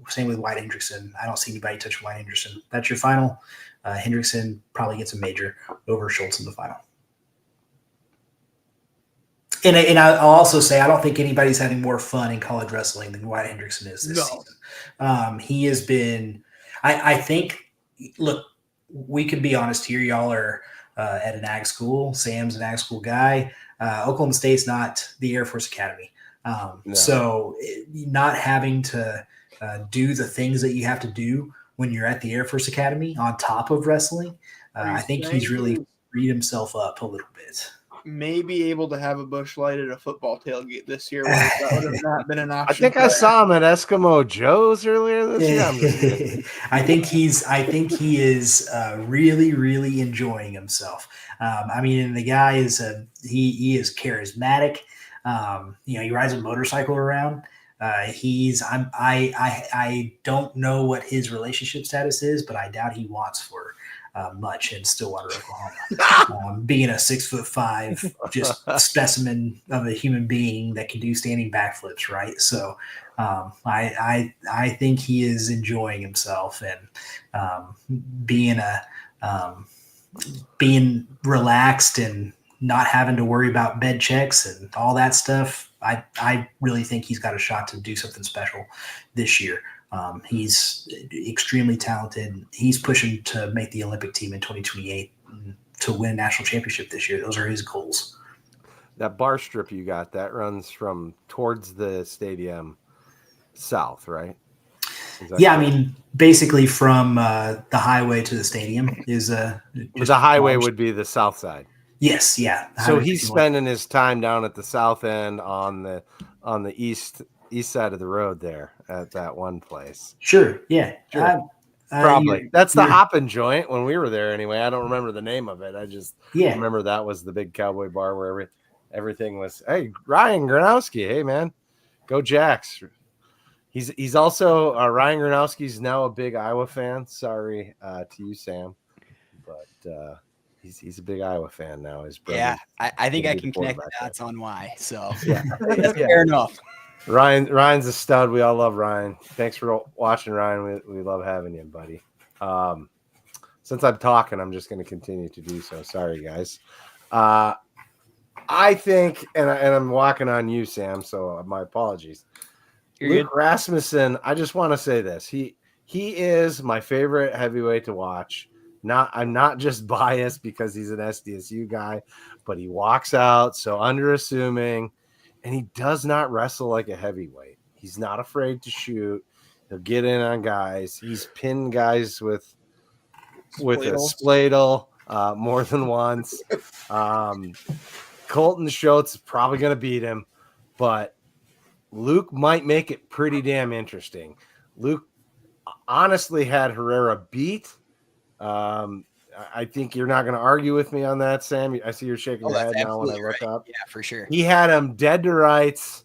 same with White Hendrickson. I don't see anybody touching White Hendrickson. That's your final. Hendrickson probably gets a major over Schultz in the final. And I'll also say I don't think anybody's having more fun in college wrestling than Wyatt Hendrickson is this season. He has been – I think – look, we could be honest here. Y'all are at an ag school. Sam's an ag school guy. Oklahoma State's not the Air Force Academy. So not having to do the things that you have to do when you're at the Air Force Academy on top of wrestling, I think he's really freed himself up a little bit. Maybe able to have a bush light at a football tailgate this year. That would have not been an option. I think I saw him at Eskimo Joe's earlier this year. I think he is really, really enjoying himself. And the guy is he is charismatic. He rides a motorcycle around. I don't know what his relationship status is, but I doubt he wants for much in Stillwater, Oklahoma. Being a 6'5", just specimen of a human being that can do standing backflips, right? So I think he is enjoying himself and being relaxed and not having to worry about bed checks and all that stuff. I really think he's got a shot to do something special this year. He's extremely talented. He's pushing to make the Olympic team in 2028 to win a national championship this year. Those are his goals. That bar strip you got, that runs from towards the stadium south, right? Yeah, I mean, basically from the highway to the stadium is the highway would be the south side. Yes, yeah. So he's spending his time down at the south end on the east side of the road there at that one place. Sure, yeah. Sure. Probably. That's the hopping joint when we were there anyway. I don't remember the name of it. I just remember that was the big cowboy bar where everything was, hey, Ryan Gronowski, hey, man, go Jacks. He's also Ryan Gronowski's now a big Iowa fan. Sorry to you, Sam, but he's a big Iowa fan now. His brother. Yeah, I think I can connect the dots on why. So yeah, that's fair enough. Ryan's a stud. We all love Ryan. Thanks for watching, Ryan. We love having you, buddy. Since I'm talking, I'm just going to continue to do so. Sorry, guys. I think, and I'm walking on you, Sam. So my apologies. Luke Rasmussen, I just want to say this. He is my favorite heavyweight to watch. I'm not just biased because he's an SDSU guy, but he walks out so underassuming, and he does not wrestle like a heavyweight. He's not afraid to shoot. He'll get in on guys. He's pinned guys with a spladle more than once. Colton Schultz is probably going to beat him, but Luke might make it pretty damn interesting. Luke honestly had Herrera beat. I think you're not going to argue with me on that, Sam. I see you're shaking your head now when I look up. Yeah, for sure. He had him dead to rights,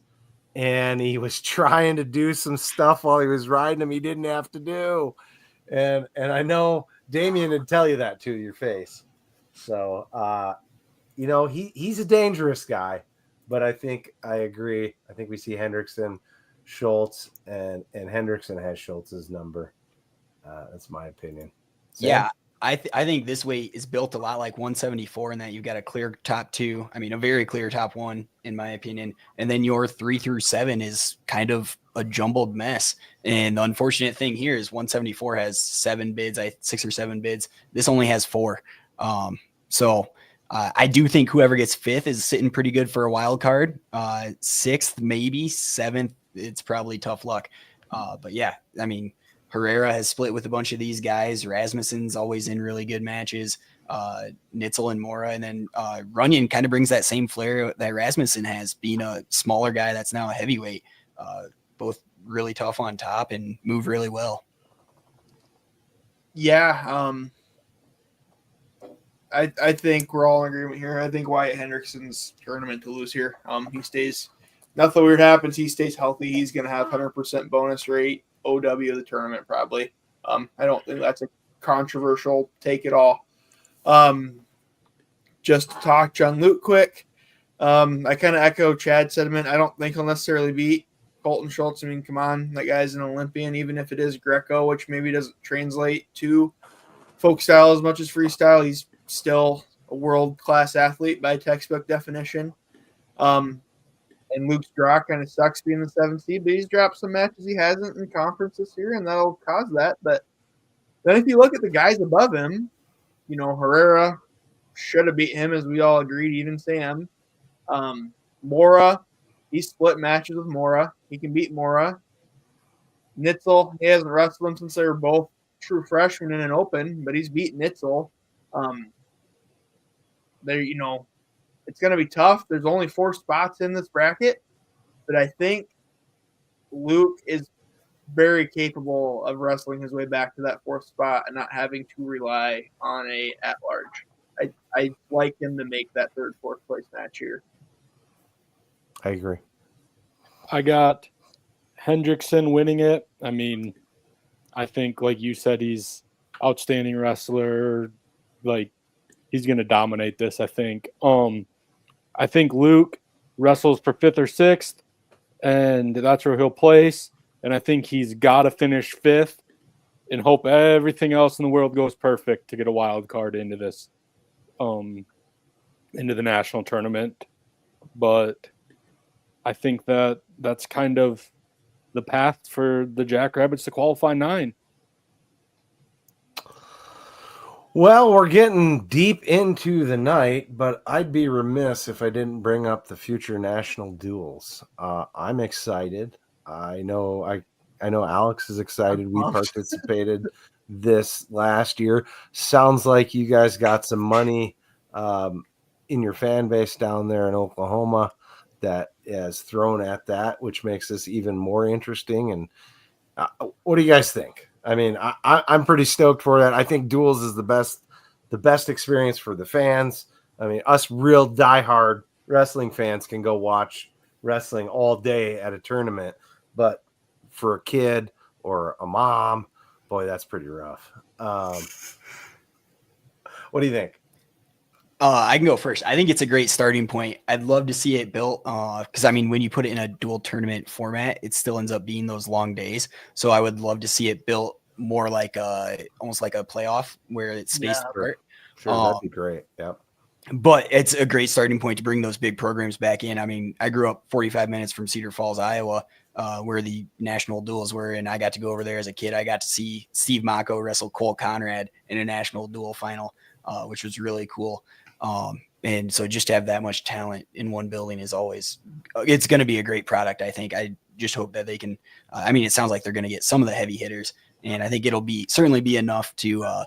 and he was trying to do some stuff while he was riding him he didn't have to do. And I know Damian would tell you that to your face. So, he's a dangerous guy. But I think I agree. I think we see Hendrickson, Schultz, and Hendrickson has Schultz's number. That's my opinion. Sam? Yeah, I think this weight is built a lot like 174 in that you've got a clear top two. I mean, a very clear top one, in my opinion. And then your 3 through 7 is kind of a jumbled mess. And the unfortunate thing here is 174 has 7 bids, 6 or 7 bids. This only has 4. I do think whoever gets 5th is sitting pretty good for a wild card. 6th, maybe 7th, it's probably tough luck. But yeah, I mean, Herrera has split with a bunch of these guys. Rasmussen's always in really good matches. Nitzel and Mora, and then Runyon kind of brings that same flair that Rasmussen has, being a smaller guy that's now a heavyweight. Both really tough on top and move really well. Yeah, I think we're all in agreement here. I think Wyatt Hendrickson's tournament to lose here. He stays, nothing weird happens. He stays healthy. He's going to have 100% bonus rate OW of the tournament probably. I don't think that's a controversial take at all. Just to talk John Luke quick. I kind of echo Chad's sentiment. I don't think he'll necessarily beat Colton Schultz. I mean, come on, that guy's an Olympian, even if it is Greco, which maybe doesn't translate to folk style as much as freestyle. He's still a world-class athlete by textbook definition. And Luke's draw kind of sucks being the 7th seed, but he's dropped some matches he hasn't in conference this year, and that'll cause that. But then if you look at the guys above him, Herrera should have beat him, as we all agreed, even Sam. Mora, he split matches with Mora. He can beat Mora. Nitzel, he hasn't wrestled him since they were both true freshmen in an open, but he's beat Nitzel. It's going to be tough. There's only 4 spots in this bracket, but I think Luke is very capable of wrestling his way back to that 4th spot and not having to rely on a at-large. I like him to make that 3rd, 4th place match here. I agree. I got Hendrickson winning it. I mean, I think, like you said, he's outstanding wrestler. Like, he's going to dominate this, I think. I think Luke wrestles for 5th or 6th, and that's where he'll place. And I think he's got to finish 5th and hope everything else in the world goes perfect to get a wild card into this, into the national tournament. But I think that's kind of the path for the Jackrabbits to qualify 9. Well, we're getting deep into the night, but I'd be remiss if I didn't bring up the future national duels. I'm excited. I know Alex is excited. We participated this last year. Sounds like you guys got some money in your fan base down there in Oklahoma that is thrown at that, which makes this even more interesting. And what do you guys think? I mean, I'm pretty stoked for that. I think duels is the best experience for the fans. I mean, us real diehard wrestling fans can go watch wrestling all day at a tournament, but for a kid or a mom, boy, that's pretty rough. What do you think? I can go first. I think it's a great starting point. I'd love to see it built because, I mean, when you put it in a dual tournament format, it still ends up being those long days. So I would love to see it built more like almost like a playoff where it's spaced apart. Sure, that'd be great. Yep. But it's a great starting point to bring those big programs back in. I mean, I grew up 45 minutes from Cedar Falls, Iowa, where the national duels were, and I got to go over there as a kid. I got to see Steve Mocco wrestle Cole Conrad in a national duel final, which was really cool. And so just to have that much talent in one building is always, it's going to be a great product. I think. I just hope that they can, I mean, it sounds like they're going to get some of the heavy hitters, and I think it'll certainly be enough to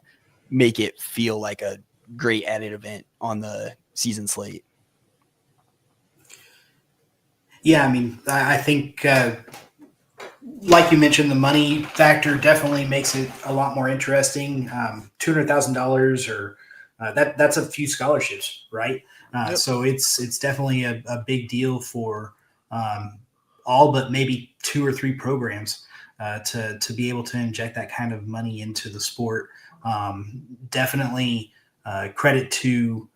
make it feel like a great added event on the season slate. Yeah. I mean, I think, like you mentioned, the money factor definitely makes it a lot more interesting. $200,000 or, that's a few scholarships, right? Yep. So it's definitely a big deal for all but maybe 2 or 3 programs to be able to inject that kind of money into the sport. Definitely credit to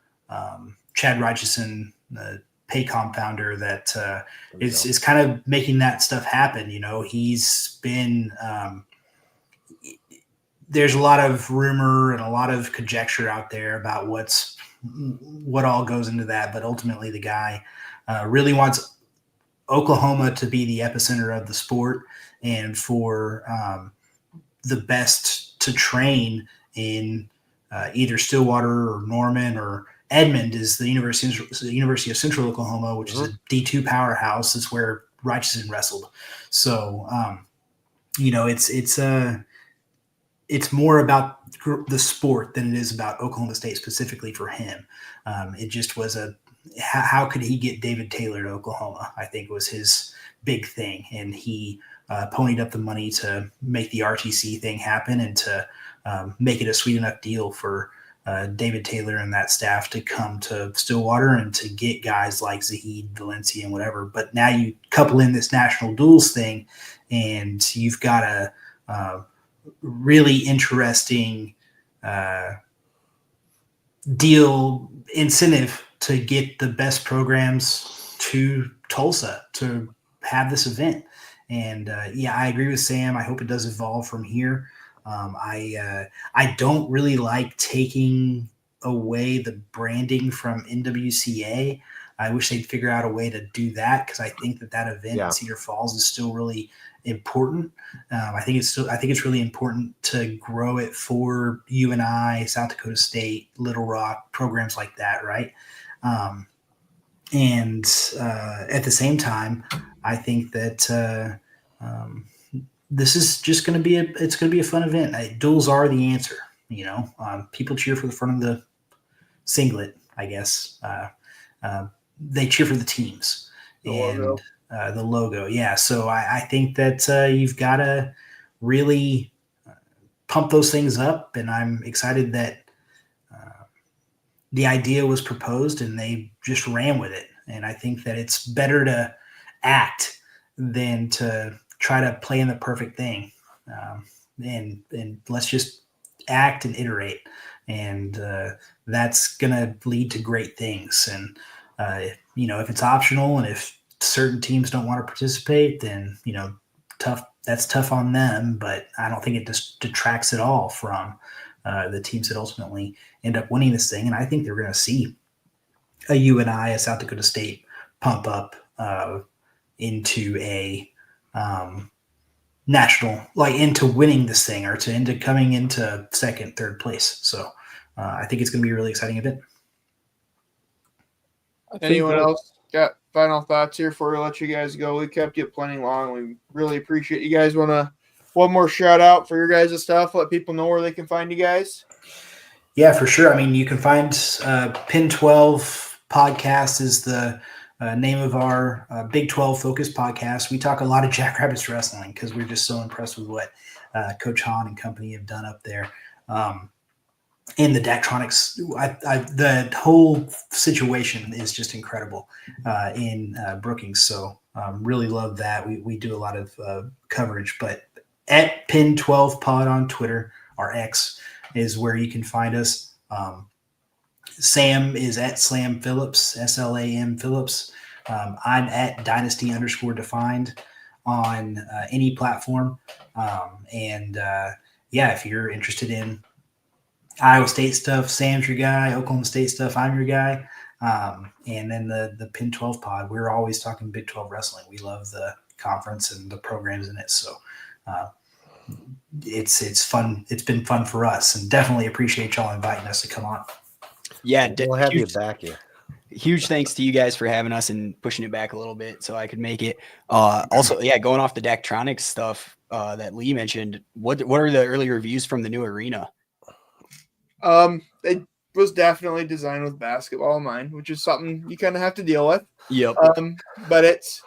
Chad Richeson, the Paycom founder, that is kind of making that stuff happen. You know, he's been there's a lot of rumor and a lot of conjecture out there about what all goes into that. But ultimately the guy really wants Oklahoma to be the epicenter of the sport and for the best to train in either Stillwater or Norman or Edmond is the University of Central Oklahoma, which is a D2 powerhouse. It's where Richeson wrestled. So, you know, it's more about the sport than it is about Oklahoma State specifically for him. It just was how could he get David Taylor to Oklahoma? I think was his big thing. And he ponied up the money to make the RTC thing happen and to make it a sweet enough deal for David Taylor and that staff to come to Stillwater and to get guys like Zahid, Valencia, and whatever. But now you couple in this national duels thing and you've got a really interesting deal incentive to get the best programs to Tulsa to have this event. And yeah, I agree with Sam. I hope it does evolve from here. I don't really like taking away the branding from NWCA. I wish they'd figure out a way to do that because I think that event in Cedar Falls is still really important. I think it's really important to grow it for UNI, South Dakota State, Little Rock, programs like that, right? And at the same time, I think that this is just going to be a fun event. Duels are the answer. You know, people cheer for the front of the singlet, I guess. They cheer for the teams and the logo. Yeah. So I think that you've got to really pump those things up. And I'm excited that the idea was proposed and they just ran with it. And I think that it's better to act than to try to play in the perfect thing. And let's just act and iterate, and that's going to lead to great things. And if it's optional and if certain teams don't want to participate, then that's tough on them. But I don't think it just detracts at all from the teams that ultimately end up winning this thing. And I think they're going to see a UNI, a South Dakota State pump up into a national, like into winning this thing, or into coming into second, third place. So I think it's going to be a really exciting event. Anyone else got final thoughts here before we let you guys go? We kept you plenty long. We really appreciate you guys. Want to one more shout out for your guys' stuff? Let people know where they can find you guys. Yeah, for sure. I mean, you can find Pin 12 podcast is the name of our Big 12 focused podcast. We talk a lot of Jackrabbits wrestling because we're just so impressed with what Coach Hahn and company have done up there. And the Daktronics, the whole situation is just incredible in Brookings. So really love that. We do a lot of coverage, but at Pin 12 Pod on Twitter, our X is where you can find us. Sam is at Slam Phillips, SLAM Phillips. I'm at Dynasty_defined on any platform. If you're interested in Iowa State stuff, Sam's your guy. Oklahoma State stuff, I'm your guy. And then the Pin 12 Pod, we're always talking Big 12 wrestling. We love the conference and the programs in it. So it's fun. It's been fun for us, and definitely appreciate y'all inviting us to come on. Yeah, we'll have you back here. Huge thanks to you guys for having us and pushing it back a little bit so I could make it. Also, going off the Daktronics stuff that Lee mentioned, what are the early reviews from the new arena? It was definitely designed with basketball in mind, which is something you kind of have to deal with. Yep. But it's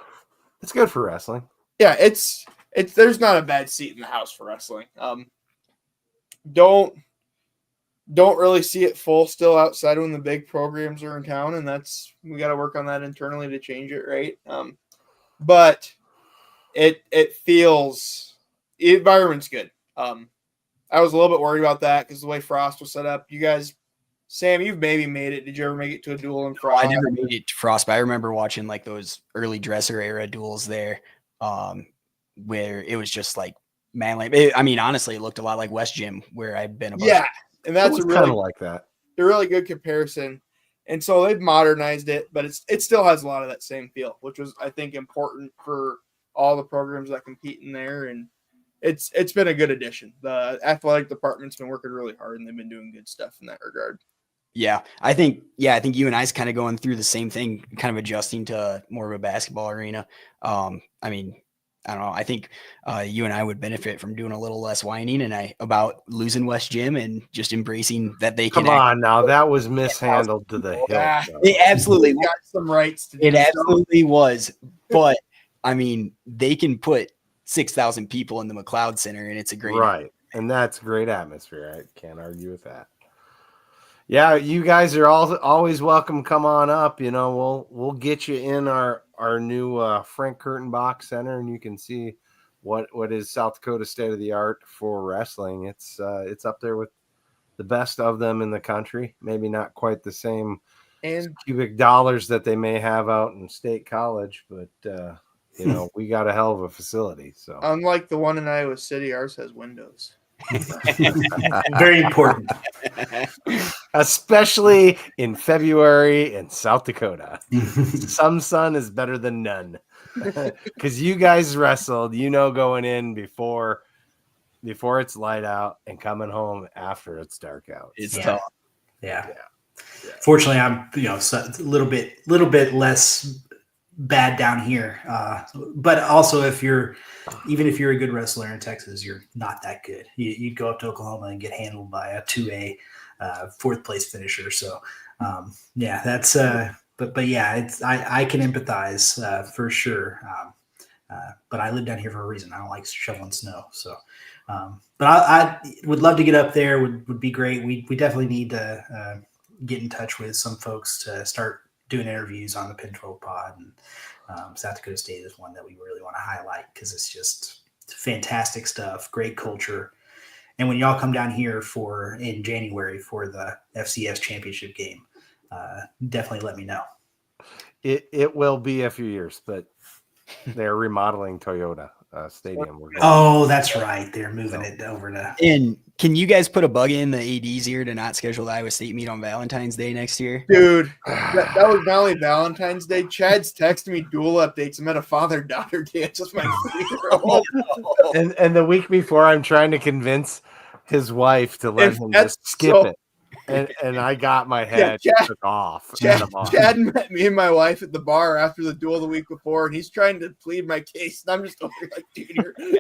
good for wrestling. Yeah, it's there's not a bad seat in the house for wrestling. Don't really see it full still outside when the big programs are in town, and we got to work on that internally to change it, right? But it feels the environment's good. I was a little bit worried about that because the way Frost was set up. You guys, Sam, you've maybe made it. Did you ever make it to a duel in Frost? I never made it to Frost, but I remember watching like those early dresser era duels there, where it was just like manly. Honestly, it looked a lot like West Gym where I've been. Yeah, and that's a really like that. A really good comparison. And so they've modernized it, but it still has a lot of that same feel, which was, I think, important for all the programs that compete in there. And it's been a good addition. The athletic department's been working really hard, and they've been doing good stuff in that regard. Yeah, I think you and I's kind of going through the same thing, kind of adjusting to more of a basketball arena. I don't know. I think you and I would benefit from doing a little less whining about losing West Gym and just embracing that they can. Come on now, that was mishandled to the hilt. It absolutely got some rights to do. It absolutely was, but they can put 6,000 people in the McLeod Center, and it's a great and that's a great atmosphere. I can't argue with that. Yeah, you guys are always welcome. Come on up. We'll get you in our new Frank Kurtenbach Center, and you can see what is South Dakota state of the art for wrestling. It's up there with the best of them in the country. Maybe not quite the same cubic dollars that they may have out in State College, but we got a hell of a facility. So unlike the one in Iowa City, ours has windows. Very important. Especially in February in South Dakota. Some sun is better than none. Because you guys wrestled, going in before it's light out and coming home after it's dark out. It's tough. Yeah. Fortunately, I'm a little bit less bad down here. But also, even if you're a good wrestler in Texas, you're not that good. You'd go up to Oklahoma and get handled by a 2A fourth place finisher. So that's but yeah, I can empathize for sure. But I live down here for a reason. I don't like shoveling snow. So but I would love to get up there. Would be great. We definitely need to get in touch with some folks to start doing interviews on the Pin 12 Pod, and South Dakota State is one that we really want to highlight because it's just fantastic stuff, great culture, And when y'all come down here in January for the FCS championship game, definitely let me know. It will be a few years, but they're remodeling Toyota Stadium. Oh, that's right. They're moving it over to. And can you guys put a bug in the AD's ear to not schedule the Iowa State meet on Valentine's Day next year? Dude, that was not only Valentine's Day. Chad's texting me dual updates. I'm at a father-daughter dance with my 3-year-old. and the week before, I'm trying to convince his wife to let him just skip it. And I got my head took off. Chad met me and my wife at the bar after the duel the week before, and he's trying to plead my case. And I'm just over like, dude,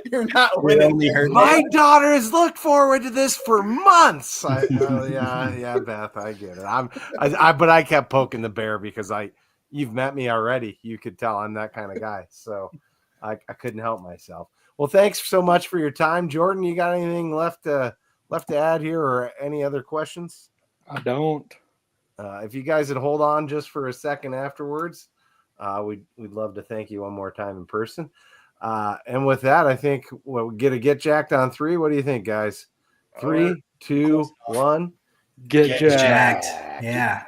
you're not winning. My daughter has looked forward to this for months. Yeah, Beth, I get it. But I kept poking the bear because you've met me already. You could tell I'm that kind of guy. So I couldn't help myself. Well, thanks so much for your time, Jordan. You got anything left to add here, or any other questions? I don't. If you guys would hold on just for a second afterwards, we'd love to thank you one more time in person. And with that, I think we'll get jacked on 3. What do you think, guys? 3, 2, 1. Get jacked. Yeah.